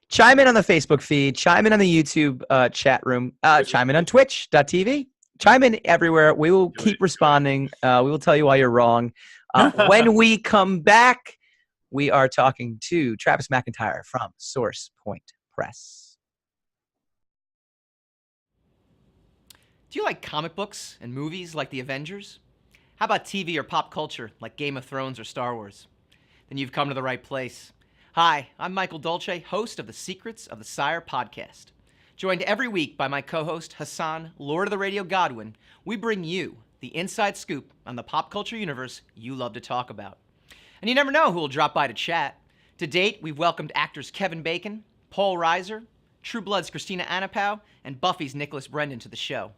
chime in on the Facebook feed. Chime in on the YouTube chat room. Chime in on Twitch.tv. Chime in everywhere. We will keep responding. We will tell you why you're wrong. When we come back, we are talking to Travis Mcintire from Source Point Press. Do you like comic books and movies like The Avengers? How about TV or pop culture like Game of Thrones or Star Wars? Then you've come to the right place. Hi, I'm Michael Dolce, host of the Secrets of the Sire podcast. Joined every week by my co-host Hassan, Lord of the Radio Godwin, we bring you the inside scoop on the pop culture universe you love to talk about. And you never know who will drop by to chat. To date, we've welcomed actors Kevin Bacon, Paul Reiser, True Blood's Christina Anapow, and Buffy's Nicholas Brendan to the show.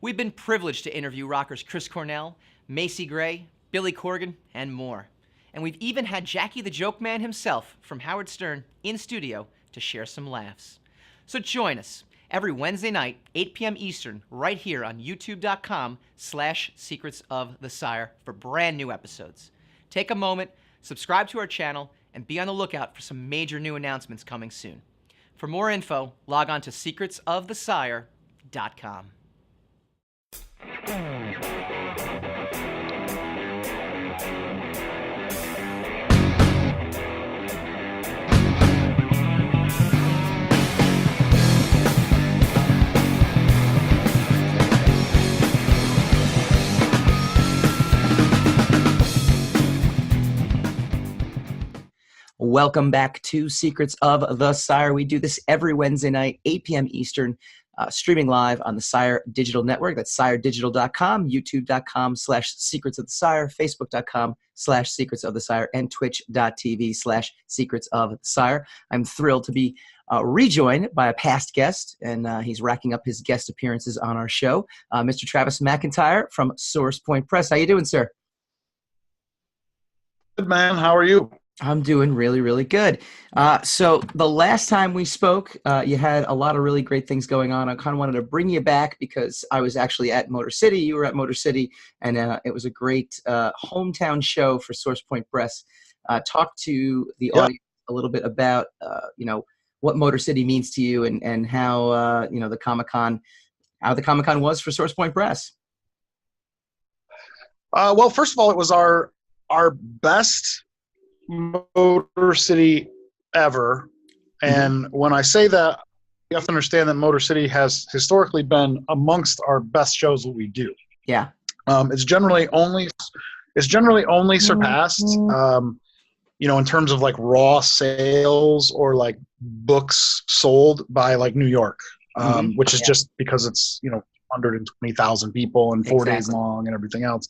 We've been privileged to interview rockers Chris Cornell, Macy Gray, Billy Corgan, and more. And we've even had Jackie the Joke Man himself from Howard Stern in studio to share some laughs. So join us every Wednesday night, 8 p.m. Eastern, right here on youtube.com/Secrets of the Sire for brand new episodes. Take a moment, subscribe to our channel, and be on the lookout for some major new announcements coming soon. For more info, log on to secretsofthesire.com. Welcome back to Secrets of the Sire. We do this every Wednesday night, 8 p.m. Eastern, streaming live on the Sire Digital Network. That's siredigital.com, youtube.com/Secrets of the Sire, facebook.com/Secrets of the Sire, and twitch.tv/Secrets of the Sire. I'm thrilled to be rejoined by a past guest, and he's racking up his guest appearances on our show, Mr. Travis Mcintire from Source Point Press. How you doing, sir? Good, man. How are you? I'm doing really, really good. So the last time we spoke, you had a lot of really great things going on. I kind of wanted to bring you back because I was actually at Motor City. You were at Motor City, and it was a great hometown show for Source Point Press. Talk to the audience a little bit about, what Motor City means to you and how, the Comic-Con was for Source Point Press. Well, first of all, it was our best Motor City ever. And when I say that, you have to understand that Motor City has historically been amongst our best shows that we do. Yeah. It's generally only surpassed, in terms of like raw sales or like books sold by like New York, which is just because it's, 120,000 people and 4 days long and everything else.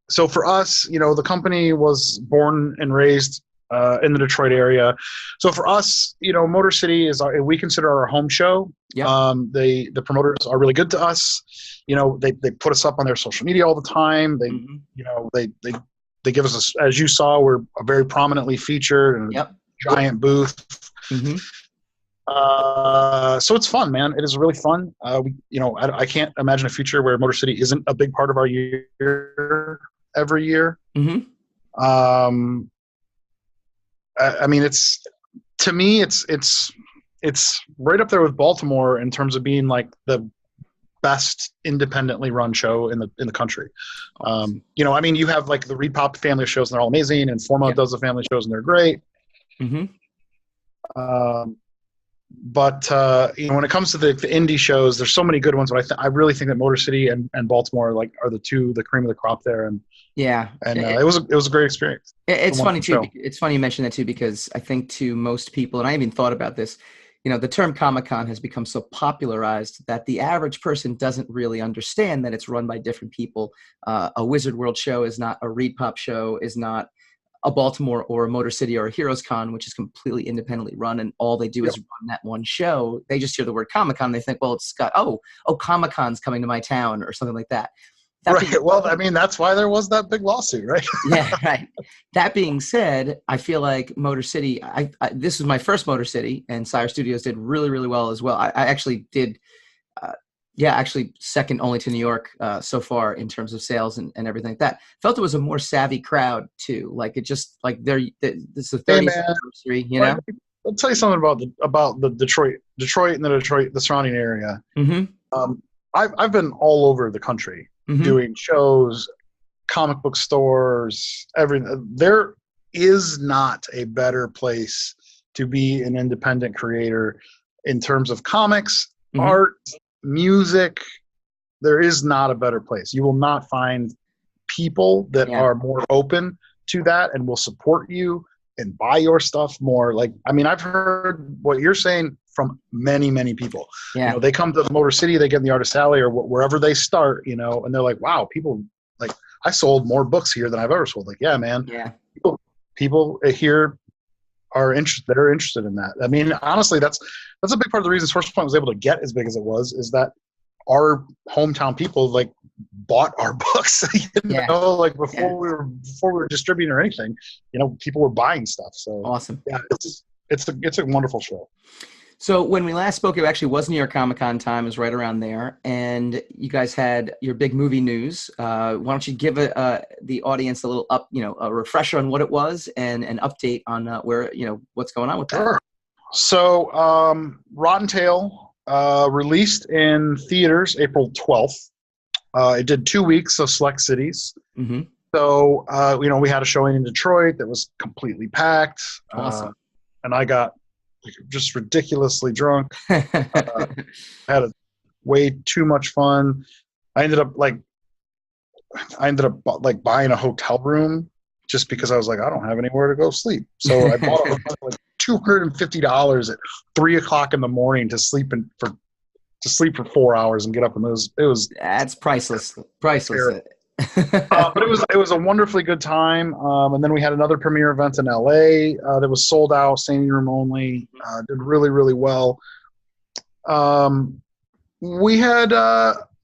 So for us, the company was born and raised in the Detroit area. So for us, Motor City we consider our home show. Yep. The promoters are really good to us. They put us up on their social media all the time. They give us as you saw, we're very prominently featured in a giant booth. So it's fun, man. It is really fun. I can't imagine a future where Motor City isn't a big part of our year every year. I mean, it's right up there with Baltimore in terms of being like the best independently run show in the country. I mean, you have like the Repop family shows and they're all amazing, and Forma does the family shows and they're great. But when it comes to the indie shows, there's so many good ones. But I really think that Motor City and Baltimore are the cream of the crop there. And it was a great experience. It's funny too. It's funny you mentioned that too, because I think to most people, and I even thought about this, the term Comic-Con has become so popularized that the average person doesn't really understand that it's run by different people. A Wizard World show is not a Repop show, is not a Baltimore or a Motor City or a Heroes Con, which is completely independently run, and all they do is run that one show. They just hear the word Comic-Con, they think, well, it's got Comic-Con's coming to my town or something like that. Well, I mean, that's why there was that big lawsuit, right? Yeah, right. That being said, I feel like Motor City, this was my first Motor City, and Sire Studios did really, really well as well. I actually did, second only to New York so far in terms of sales and everything like that. Felt it was a more savvy crowd too. Like it just like this is the 30th anniversary, I'll tell you something about the Detroit and the surrounding area. I've been all over the country doing shows, comic book stores, everything. There is not a better place to be an independent creator in terms of comics, art, music. There is not a better place. You will not find people that are more open to that and will support you and buy your stuff more. Like, I mean, I've heard what you're saying from many, many people. They come to the Motor City, they get in the Artist Alley or wherever they start, and they're like, wow, people, like, I sold more books here than I've ever sold. Like, yeah, man. Yeah. People here are interested in that. I mean, honestly, that's a big part of the reason Source Point was able to get as big as it was, is that our hometown people like bought our books, like before we were distributing or anything, people were buying stuff. So awesome. Yeah, it's a wonderful show. So when we last spoke, it actually was New York Comic-Con time. It was right around there. And you guys had your big movie news. Why don't you give the audience a little a refresher on what it was and an update on where, what's going on with that. Sure. So Rotten Tail released in theaters April 12th. It did 2 weeks of select cities. So, we had a showing in Detroit that was completely packed. Awesome. And I got just ridiculously drunk. Had way too much fun. I ended up buying a hotel room just because I was like, I don't have anywhere to go sleep. So I bought a hotel for like $250 at 3:00 in the morning to sleep for 4 hours and get up. And it was That's priceless. Priceless. but it was a wonderfully good time. And then we had another premiere event in LA that was sold out, standing room only. Did really, really well. We had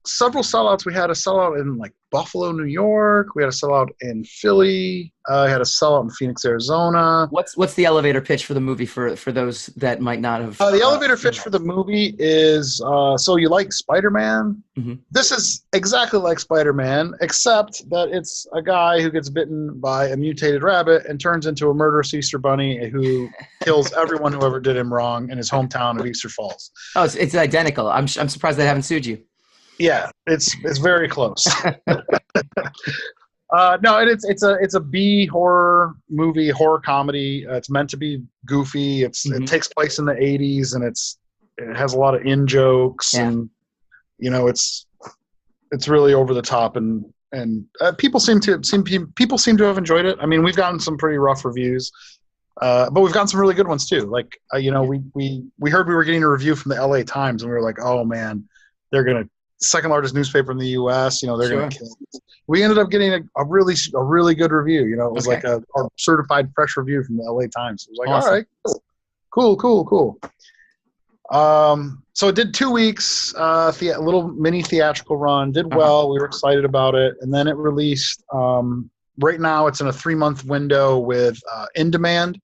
several sellouts. We had a sellout in like Buffalo, New York. We had a sellout in Philly. I had a sellout in Phoenix, Arizona. What's the elevator pitch for the movie for those that might not have? The elevator pitch for the movie is so you like Spider-Man? Mm-hmm. This is exactly like Spider-Man, except that it's a guy who gets bitten by a mutated rabbit and turns into a murderous Easter bunny who kills everyone who ever did him wrong in his hometown of Easter Falls. Oh, it's identical. I'm surprised they haven't sued you. Yeah, it's very close. No, it's a B horror movie, horror comedy. It's meant to be goofy. It takes place in the 80s, and it has a lot of in jokes, and it's really over the top, and people seem to have enjoyed it. I mean, we've gotten some pretty rough reviews, but we've gotten some really good ones too. Like we heard we were getting a review from the LA Times, and we were like, oh man, they're gonna. Second largest newspaper in the U.S. They're going to kill it. We ended up getting a really good review. It was like a certified fresh review from the LA Times. It was like, awesome. All right, cool. So it did 2 weeks, a little mini theatrical run, did well. We were excited about it. And then it released, right now it's in a 3-month window with In Demand,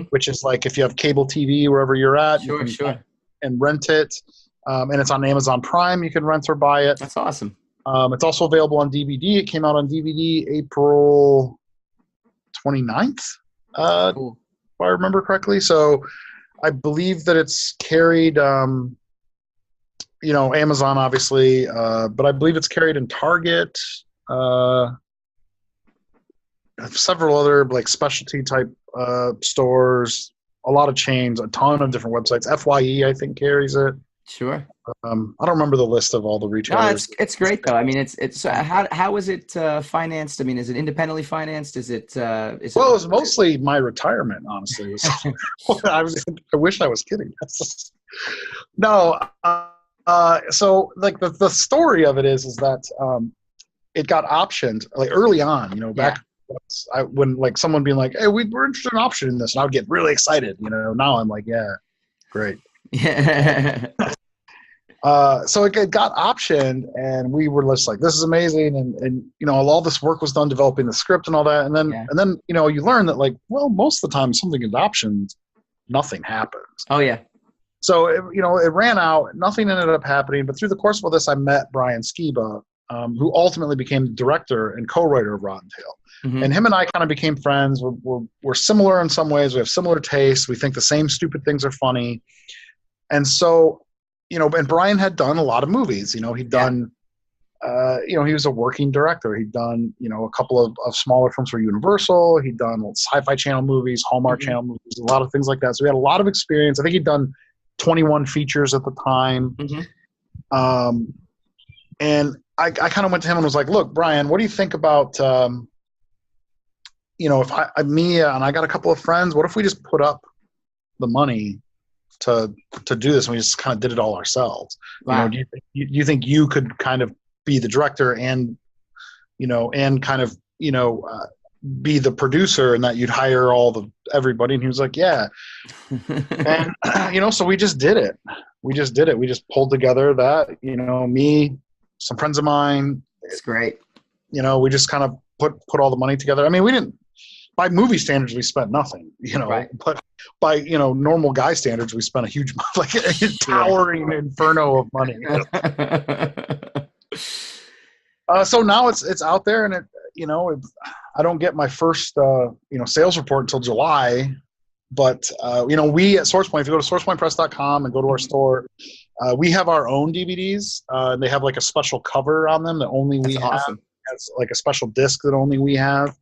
which is like if you have cable TV wherever you're at, you can and rent it. And it's on Amazon Prime. You can rent or buy it. That's awesome. It's also available on DVD. It came out on DVD April 29th, Cool. if I remember correctly. So I believe that it's carried, Amazon obviously, but I believe it's carried in Target, several other like specialty type stores, a lot of chains, a ton of different websites. FYE, I think, carries it. Sure. I don't remember the list of all the retailers. No, it's great though. I mean, it's how is it financed? I mean, is it independently financed? Is it? Well, it was mostly my retirement, honestly. I wish I was kidding. No. So like the story of it is that it got optioned like early on. Back when like someone being like, "Hey, we're interested in optioning this," and I would get really excited. Now I'm like, "Yeah, great." Yeah. So it got optioned, and we were just like, "This is amazing!" And all this work was done developing the script and all that, and then you learn that like, well, most of the time something is optioned, nothing happens. Oh yeah. So it ran out, nothing ended up happening. But through the course of all this, I met Brian Skiba, who ultimately became the director and co-writer of Rotten Tail. And him and I kind of became friends. We're similar in some ways. We have similar tastes. We think the same stupid things are funny. And so, and Brian had done a lot of movies. He'd done, he was a working director. He'd done, a couple of smaller films for Universal. He'd done Sci-Fi Channel movies, Hallmark Channel movies, a lot of things like that. So we had a lot of experience. I think he'd done 21 features at the time. And I kind of went to him and was like, "Look, Brian, what do you think about, if me and I got a couple of friends, what if we just put up the money to do this, and we just kind of did it all ourselves?" Wow. Do you think you could kind of be the director and and kind of be the producer, and that you'd hire everybody? And he was like, "Yeah." And so we just did it. We just pulled together that me, some friends of mine. It's great. We just kind of put all the money together. I mean, we didn't. By movie standards, we spent nothing, Right. But by normal guy standards, we spent a huge, like a towering inferno of money. So now it's out there, and I don't get my first sales report until July, but we at SourcePoint, if you go to sourcepointpress.com and go to our store, we have our own DVDs. They have like a special cover on them that only we have. It's like a special disc that only we have.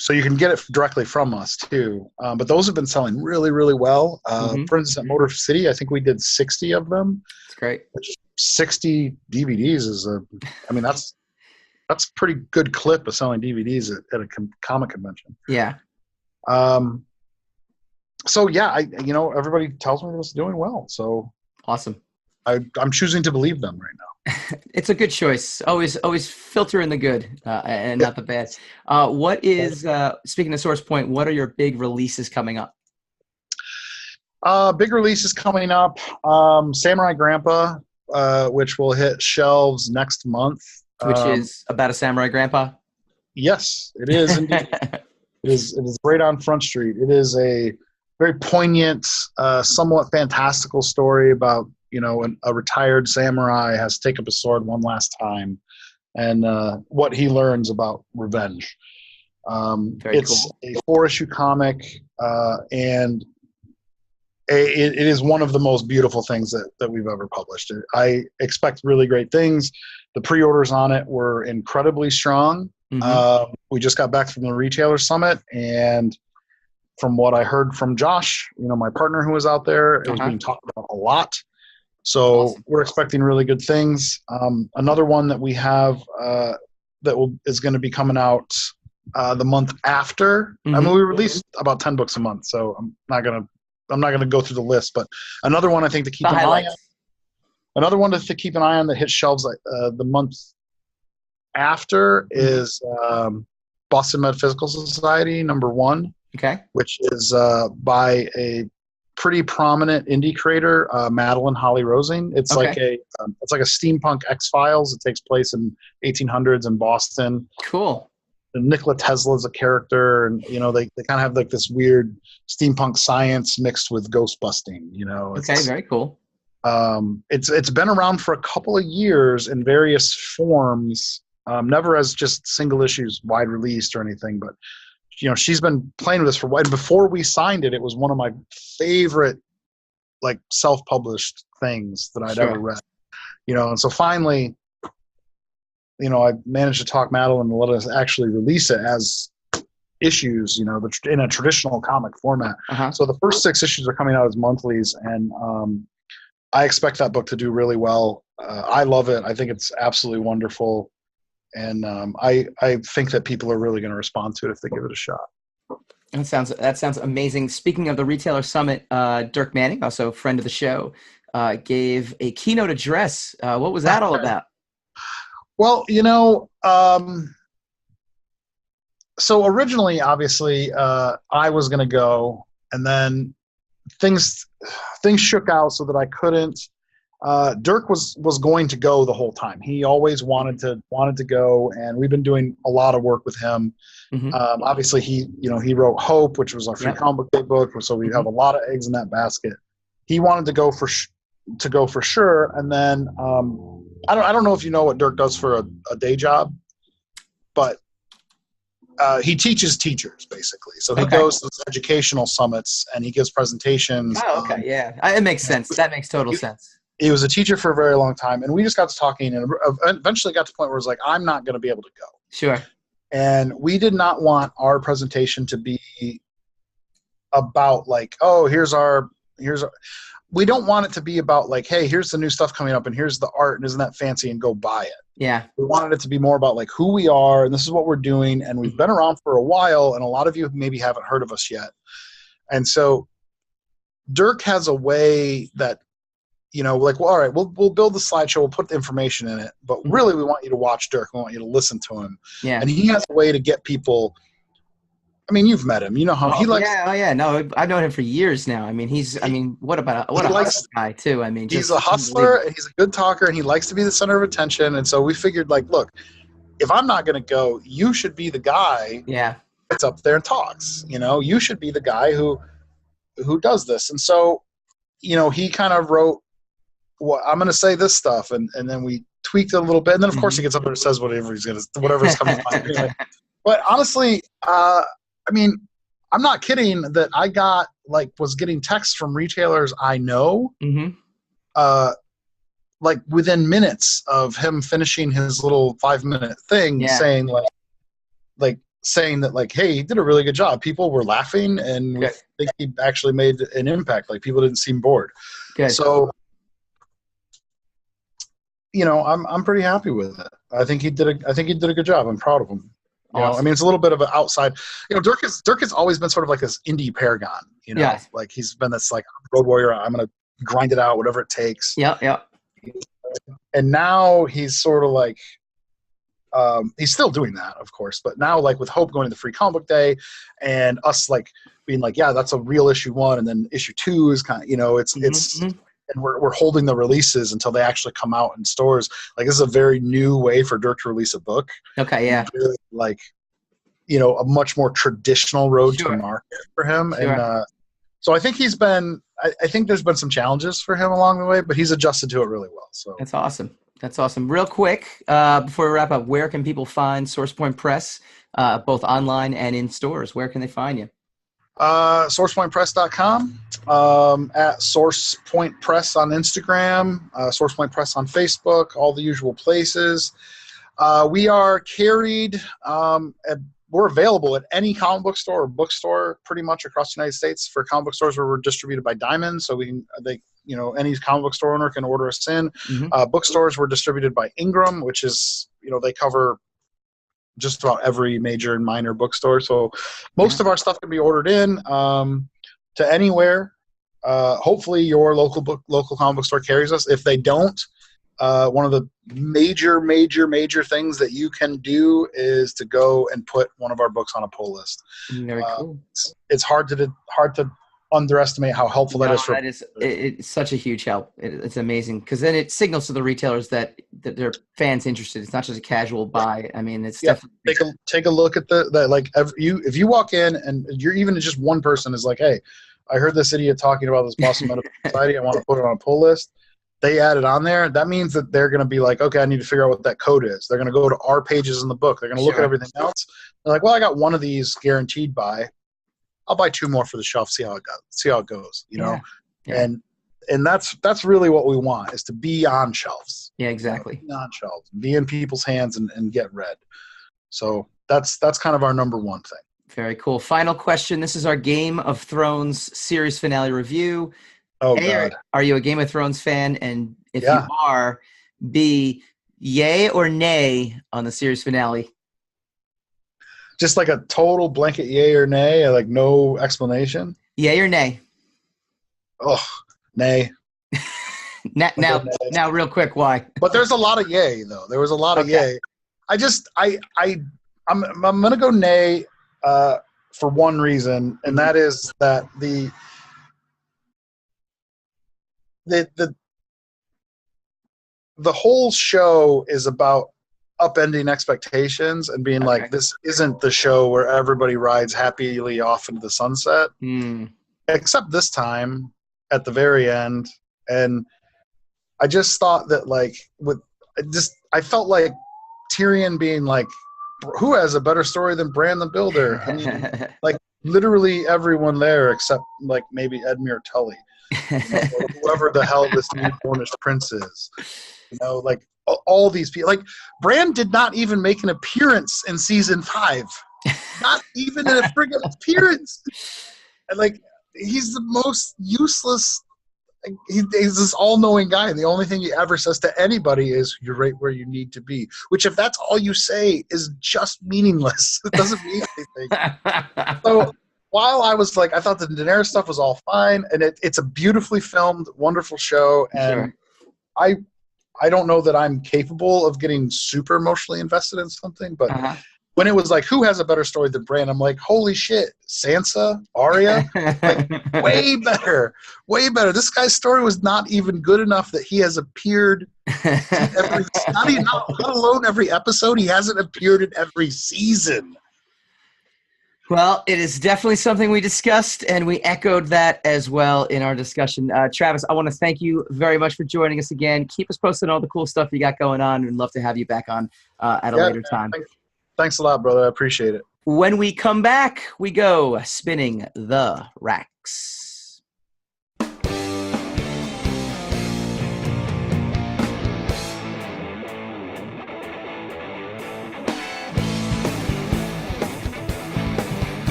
So you can get it directly from us too. But those have been selling really, really well. For instance, at Motor City, I think we did 60 of them. It's great. 60 DVDs is that's a pretty good clip of selling DVDs at a comic convention. Yeah. So yeah, everybody tells me it's doing well. So awesome. I'm choosing to believe them right now. It's a good choice. Always filter in the good and not the bad. What is speaking of Source Point? What are your big releases coming up? Big releases coming up. Samurai Grandpa, which will hit shelves next month. Which is about a samurai grandpa. Yes, it is indeed. It is right on Front Street. It is a very poignant, somewhat fantastical story about a retired samurai has to take up a sword one last time, and what he learns about revenge. It's cool. a 4-issue comic, and it is one of the most beautiful things that we've ever published. I expect really great things. The pre-orders on it were incredibly strong. Mm-hmm. We just got back from the retailer summit, and from what I heard from Josh, my partner who was out there, it was being talked about a lot. So awesome. We're expecting really good things. Another one that we have is going to be coming out the month after. Mm-hmm. I mean, we release about 10 books a month, so I'm not gonna go through the list. But another one I think to keep an eye on. Another one to keep an eye on that hits shelves the month after is Boston Metaphysical Society #1. Okay. Which is by a pretty prominent indie creator, Madeline Holly Rosing. It's like a steampunk X-Files. It takes place in 1800s in Boston. Cool. And Nikola Tesla is a character, and they kind of have like this weird steampunk science mixed with ghost busting. Okay, very cool. It's been around for a couple of years in various forms, never as just single issues, wide released or anything, but she's been playing with this for a while. And before we signed it, it was one of my favorite, like, self-published things that I'd ever read. And so finally, I managed to talk Madeline and let us actually release it as issues, in a traditional comic format. Uh-huh. So the first 6 issues are coming out as monthlies, and I expect that book to do really well. I love it. I think it's absolutely wonderful. And I think that people are really going to respond to it if they give it a shot. That sounds amazing. Speaking of the retailer summit, Dirk Manning, also a friend of the show, gave a keynote address. What was that all about? Well, so originally, obviously, I was going to go, and then things shook out so that I couldn't. Dirk was going to go the whole time. He always wanted to go, and we've been doing a lot of work with him. Mm-hmm. Obviously, he wrote Hope, which was our free comic book day book, so we have a lot of eggs in that basket. He wanted to go for sure, and then I don't know if you know what Dirk does for a day job, but he teaches teachers, basically. So he goes to those educational summits and he gives presentations. Oh, okay, yeah, it makes sense. That makes total sense. He was a teacher for a very long time, and we just got to talking, and eventually got to the point where it was like, I'm not going to be able to go. Sure. And we did not want our presentation to be about like, oh, we don't want it to be about like, hey, here's the new stuff coming up, and here's the art, and isn't that fancy, and go buy it. Yeah. We wanted it to be more about like who we are, and this is what we're doing, and we've been around for a while, and a lot of you maybe haven't heard of us yet. And so Dirk has a way that, like, well, all right, we'll build the slideshow, we'll put the information in it, but really we want you to watch Dirk, we want you to listen to him. Yeah. And he has a way to get people. I mean, you've met him. You know how he likes. Yeah, yeah. No, I've known him for years now. I mean, what a hustler guy too. I mean, he's a hustler, and he's a good talker, and he likes to be the center of attention. And so we figured, like, look, if I'm not going to go, you should be the guy. Yeah. That's up there and talks. You should be the guy who does this. And so, he kind of wrote, well, I'm going to say this stuff, and then we tweaked it a little bit, and then of course he gets up there and says whatever's coming to mind. Anyway. But honestly, I mean, I'm not kidding that I was getting texts from retailers I know, like within minutes of him finishing his little 5-minute thing, saying saying that, like, hey, he did a really good job. People were laughing, and we think he actually made an impact. Like, people didn't seem bored. Good. So, I'm pretty happy with it. I think he did a good job. I'm proud of him. You know, I Awesome. mean, it's a little bit of an outside. You know, Dirk has always been sort of like this indie paragon. You know, Yes. like he's been this like road warrior. I'm gonna grind it out, whatever it takes. Yeah. And now he's sort of like, he's still doing that, of course, but now like with Hope going to the Free Comic Book Day, and us like being like, yeah, that's a real issue 1, and then issue 2 is kind of, you know, it's and we're holding the releases until they actually come out in stores. Like this is a very new way for Dirk to release a book. Okay, yeah. Really, like, you know, a much more traditional road to market for him. Sure. And so I think he's been, I think there's been some challenges for him along the way, but he's adjusted to it really well. So That's awesome. That's awesome. Real quick, before we wrap up, where can people find SourcePoint Press, both online and in stores? Where can they find you? SourcePointPress.com, at SourcePoint Press on Instagram, SourcePoint Press on Facebook, all the usual places. We are carried, we're available at any comic book store or bookstore pretty much across the United States. For comic book stores where we're distributed by Diamond, so you know, any comic book store owner can order us in. Bookstores, we're distributed by Ingram, which is, you know, they cover just about every major and minor bookstore. So most of our stuff can be ordered in to anywhere. Hopefully your local comic book store carries us. If they don't, one of the major things that you can do is to go and put one of our books on a pull list. Very cool. It's hard to underestimate how helpful that is for. It's such a huge help. It's amazing because then it signals to the retailers that their fans interested. It's not just a casual buy. I mean, it's definitely take a look at that. Like if you walk in and you're even just one person is like, hey, I heard this idiot talking about this Boston Medical Society. I want to put it on a pull list. They add it on there. That means that they're going to be like, okay, I need to figure out what that code is. They're going to go to our pages in the book. They're going to look at everything else. They're like, well, I got one of these guaranteed buy. I'll buy 2 more for the shelf, see how it goes, you know? Yeah. And that's really what we want, is to be on shelves. Yeah, exactly. Be on shelves, be in people's hands and get read. So that's kind of our number one thing. Very cool. Final question. This is our Game of Thrones series finale review. Oh, A, God. are you a Game of Thrones fan? And if you are, B, yay or nay on the series finale? Just like a total blanket yay or nay, like no explanation? Yay or nay? Oh, nay. Now, real quick, why? But there's a lot of yay, though. There was a lot of yay. I'm gonna go nay for one reason, and that is that the whole show is about upending expectations and being like, this isn't the show where everybody rides happily off into the sunset. Except this time at the very end. And I just thought that I felt like Tyrion being like, who has a better story than Bran the Builder? I mean, like literally everyone there except like maybe Edmure Tully, whoever the hell this new Cornish prince is. You know, like all these people. Like Bran did not even make an appearance in season 5. Not even a friggin' appearance. And like he's the most useless. He's this all-knowing guy, and the only thing he ever says to anybody is, "You're right where you need to be." Which, if that's all you say, is just meaningless. It doesn't mean anything. So while I was like, I thought the Daenerys stuff was all fine, and it's a beautifully filmed, wonderful show, and I don't know that I'm capable of getting super emotionally invested in something, but when it was like, who has a better story than Bran? I'm like, holy shit, Sansa, Arya, like way better. This guy's story was not even good enough that he has appeared not alone every episode. He hasn't appeared in every season. Well, it is definitely something we discussed, and we echoed that as well in our discussion. Travis, I want to thank you very much for joining us again. Keep us posted on all the cool stuff you got going on. We'd love to have you back on at a later time. Thanks a lot, brother. I appreciate it. When we come back, we go spinning the racks.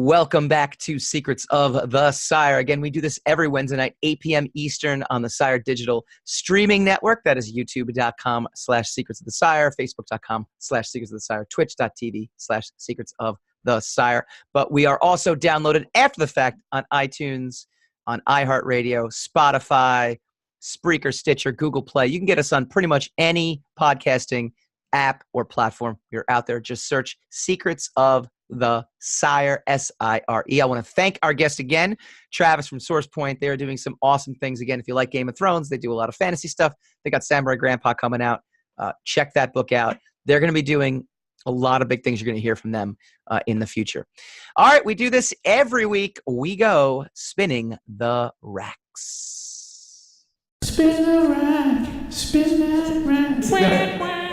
Welcome back to Secrets of the Sire. Again, we do this every Wednesday night, 8 p.m. Eastern on the Sire Digital Streaming Network. That is youtube.com/Secrets of the Sire, facebook.com/Secrets of the Sire, twitch.tv/Secrets of the Sire. But we are also downloaded after the fact on iTunes, on iHeart Radio, Spotify, Spreaker, Stitcher, Google Play. You can get us on pretty much any podcasting app or platform. You're out there. Just search Secrets of the Sire, S-I-R-E. I want to thank our guest again, Travis from Source Point. They are doing some awesome things. Again, if you like Game of Thrones, they do a lot of fantasy stuff. They got Samurai Grandpa coming out. Check that book out. They're going to be doing a lot of big things. You're going to hear from them in the future. All right, we do this every week. We go spinning the racks. Spin the rack, spin that rack.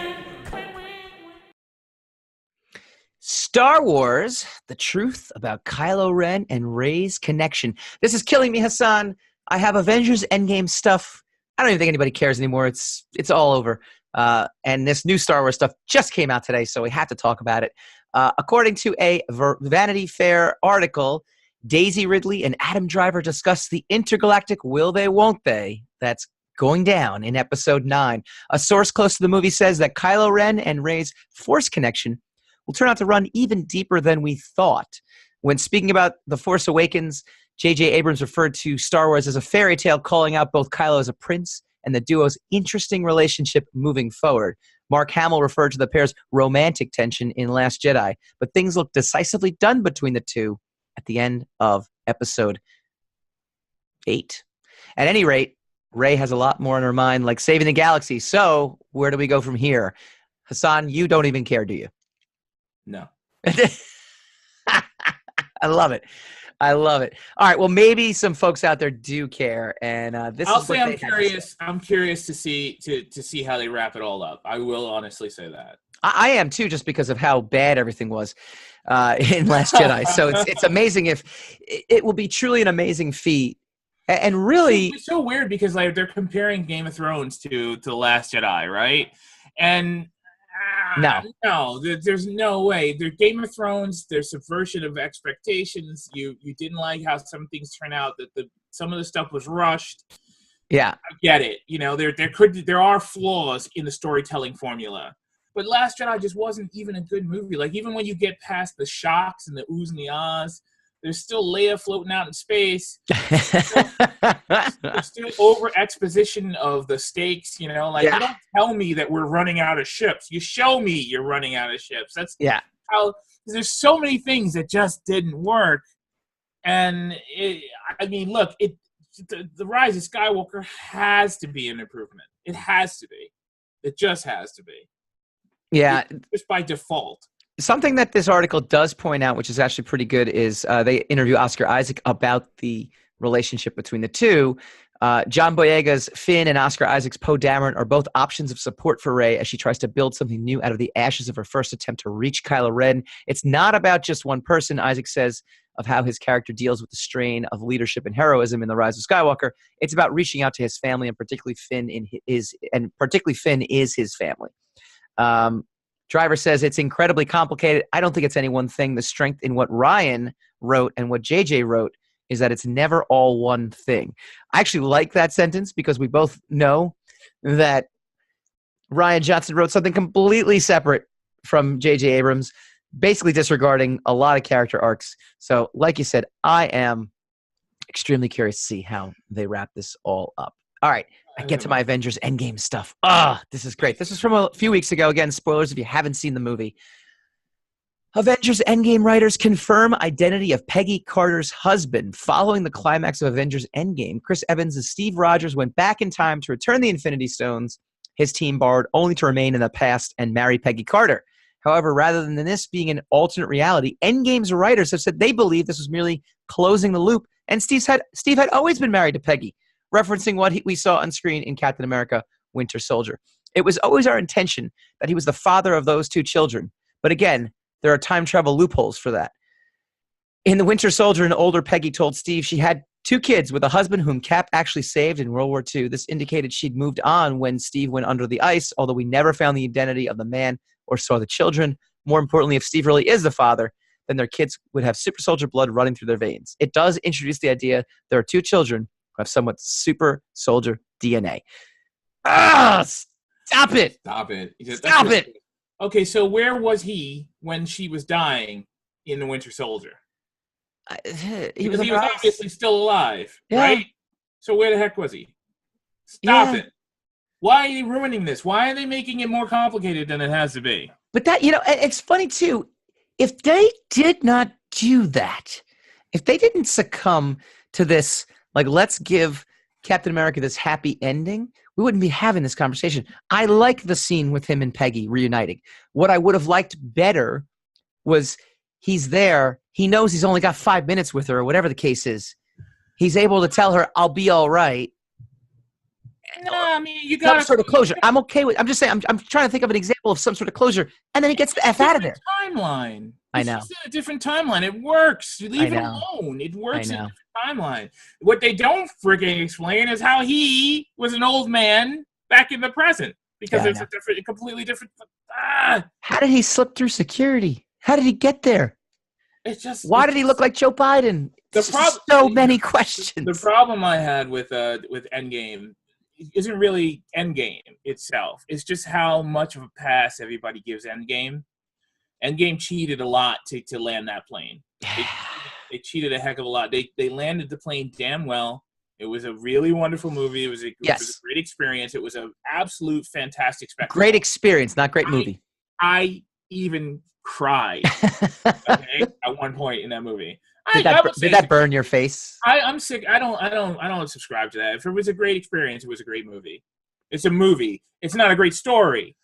Star Wars, the truth about Kylo Ren and Rey's connection. This is killing me, Hassan. I have Avengers Endgame stuff. I don't even think anybody cares anymore. It's all over. And this new Star Wars stuff just came out today, so we have to talk about it. According to a Vanity Fair article, Daisy Ridley and Adam Driver discuss the intergalactic will they, won't they that's going down in Episode 9. A source close to the movie says that Kylo Ren and Rey's Force connection will turn out to run even deeper than we thought. When speaking about The Force Awakens, J.J. Abrams referred to Star Wars as a fairy tale, calling out both Kylo as a prince and the duo's interesting relationship moving forward. Mark Hamill referred to the pair's romantic tension in Last Jedi, but things look decisively done between the two at the end of Episode 8. At any rate, Rey has a lot more in her mind, like saving the galaxy. So where do we go from here? Hassan, you don't even care, do you? No. I love it. I love it. All right. Well, maybe some folks out there do care, and I'll say I'm curious. I'm curious to see how they wrap it all up. I will honestly say that. I am too, just because of how bad everything was in Last Jedi. So it's amazing if it will be truly an amazing feat, and really it's so weird because like they're comparing Game of Thrones to The Last Jedi, right? And no, there's no way. There's Game of Thrones. There's subversion of expectations. You didn't like how some things turn out. That some of the stuff was rushed. Yeah, I get it. You know, there are flaws in the storytelling formula, but Last Jedi just wasn't even a good movie. Like even when you get past the shocks and the oohs and the ahs, there's still Leia floating out in space. There's still over exposition of the stakes, you know. Like, you don't tell me that we're running out of ships. You show me you're running out of ships. That's how. There's so many things that just didn't work. And look, the Rise of Skywalker has to be an improvement. It has to be. It just has to be. Yeah, just by default. Something that this article does point out, which is actually pretty good, is they interview Oscar Isaac about the relationship between the two. John Boyega's Finn and Oscar Isaac's Poe Dameron are both options of support for Rey as she tries to build something new out of the ashes of her first attempt to reach Kylo Ren. It's not about just one person, Isaac says, of how his character deals with the strain of leadership and heroism in The Rise of Skywalker. It's about reaching out to his family, and particularly Finn is his family. Driver says it's incredibly complicated. I don't think it's any one thing. The strength in what Ryan wrote and what JJ wrote is that it's never all one thing. I actually like that sentence because we both know that Rian Johnson wrote something completely separate from J.J. Abrams, basically disregarding a lot of character arcs. So, like you said, I am extremely curious to see how they wrap this all up. All right, I get to my Avengers Endgame stuff. This is great. This is from a few weeks ago. Again, spoilers if you haven't seen the movie. Avengers Endgame writers confirm identity of Peggy Carter's husband. Following the climax of Avengers Endgame, Chris Evans as Steve Rogers went back in time to return the Infinity Stones, his team borrowed, only to remain in the past and marry Peggy Carter. However, rather than this being an alternate reality, Endgame's writers have said they believe this was merely closing the loop, and Steve had always been married to Peggy, referencing what we saw on screen in Captain America: Winter Soldier. It was always our intention that he was the father of those two children. But again, there are time travel loopholes for that. In The Winter Soldier, an older Peggy told Steve she had 2 kids with a husband whom Cap actually saved in World War II. This indicated she'd moved on when Steve went under the ice, although we never found the identity of the man or saw the children. More importantly, if Steve really is the father, then their kids would have super soldier blood running through their veins. It does introduce the idea there are 2 children who have somewhat super soldier DNA. Stop it. Stop it. Stop it. Okay, so where was he when she was dying in The Winter Soldier? He was obviously still alive, Yeah. right? So where the heck was he? Stop it. Why are they ruining this? Why are they making it more complicated than it has to be? But that, it's funny too. If they did not do that, if they didn't succumb to this, like, let's give Captain America this happy ending, we wouldn't be having this conversation. I like the scene with him and Peggy reuniting. What I would have liked better was he's there. He knows he's only got 5 minutes with her or whatever the case is. He's able to tell her, I'll be all right. No, I mean, you got some sort of closure. I'm okay with. I'm just saying. I'm trying to think of an example of some sort of closure, and then he gets the F out of there. Timeline. I know. It's a different timeline. It works. You leave it alone. It works in a different timeline. What they don't freaking explain is how he was an old man back in the present, because it's a completely different. How did he slip through security? How did he get there? Why did he look like Joe Biden? So many questions. The problem I had with Endgame isn't really Endgame itself. It's just how much of a pass everybody gives Endgame. Endgame cheated a lot to land that plane. They cheated a heck of a lot. They landed the plane damn well. It was a really wonderful movie. It was a great experience. It was an absolute fantastic spectacle. Great experience, not great movie. I even cried at one point in that movie. Did that burn your face? I'm sick. I don't subscribe to that. If it was a great experience, it was a great movie. It's a movie. It's not a great story.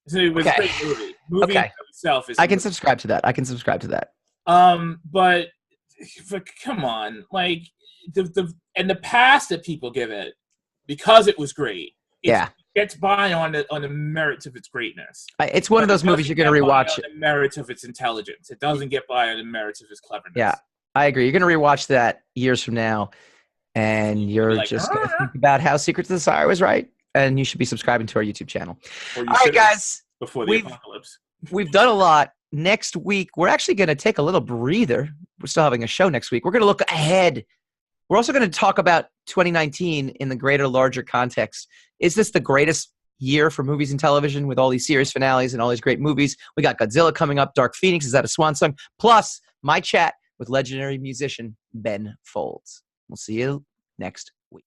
It was a great movie. Movie itself is. I can subscribe to that. But come on, like the pass that people give it because it was great. It gets by on the merits of its greatness. It's one of those movies you're going to rewatch. On the merits of its intelligence. It doesn't get by on the merits of its cleverness. Yeah. I agree. You're going to rewatch that years from now, and you're just going to think about how Secret to the Sire was right, and you should be subscribing to our YouTube channel. All right, guys. Before the apocalypse. We've done a lot. Next week, we're actually going to take a little breather. We're still having a show next week. We're going to look ahead. We're also going to talk about 2019 in the greater, larger context. Is this the greatest year for movies and television with all these series finales and all these great movies? We got Godzilla coming up. Dark Phoenix, is that a swan song? Plus, my chat with legendary musician Ben Folds. We'll see you next week.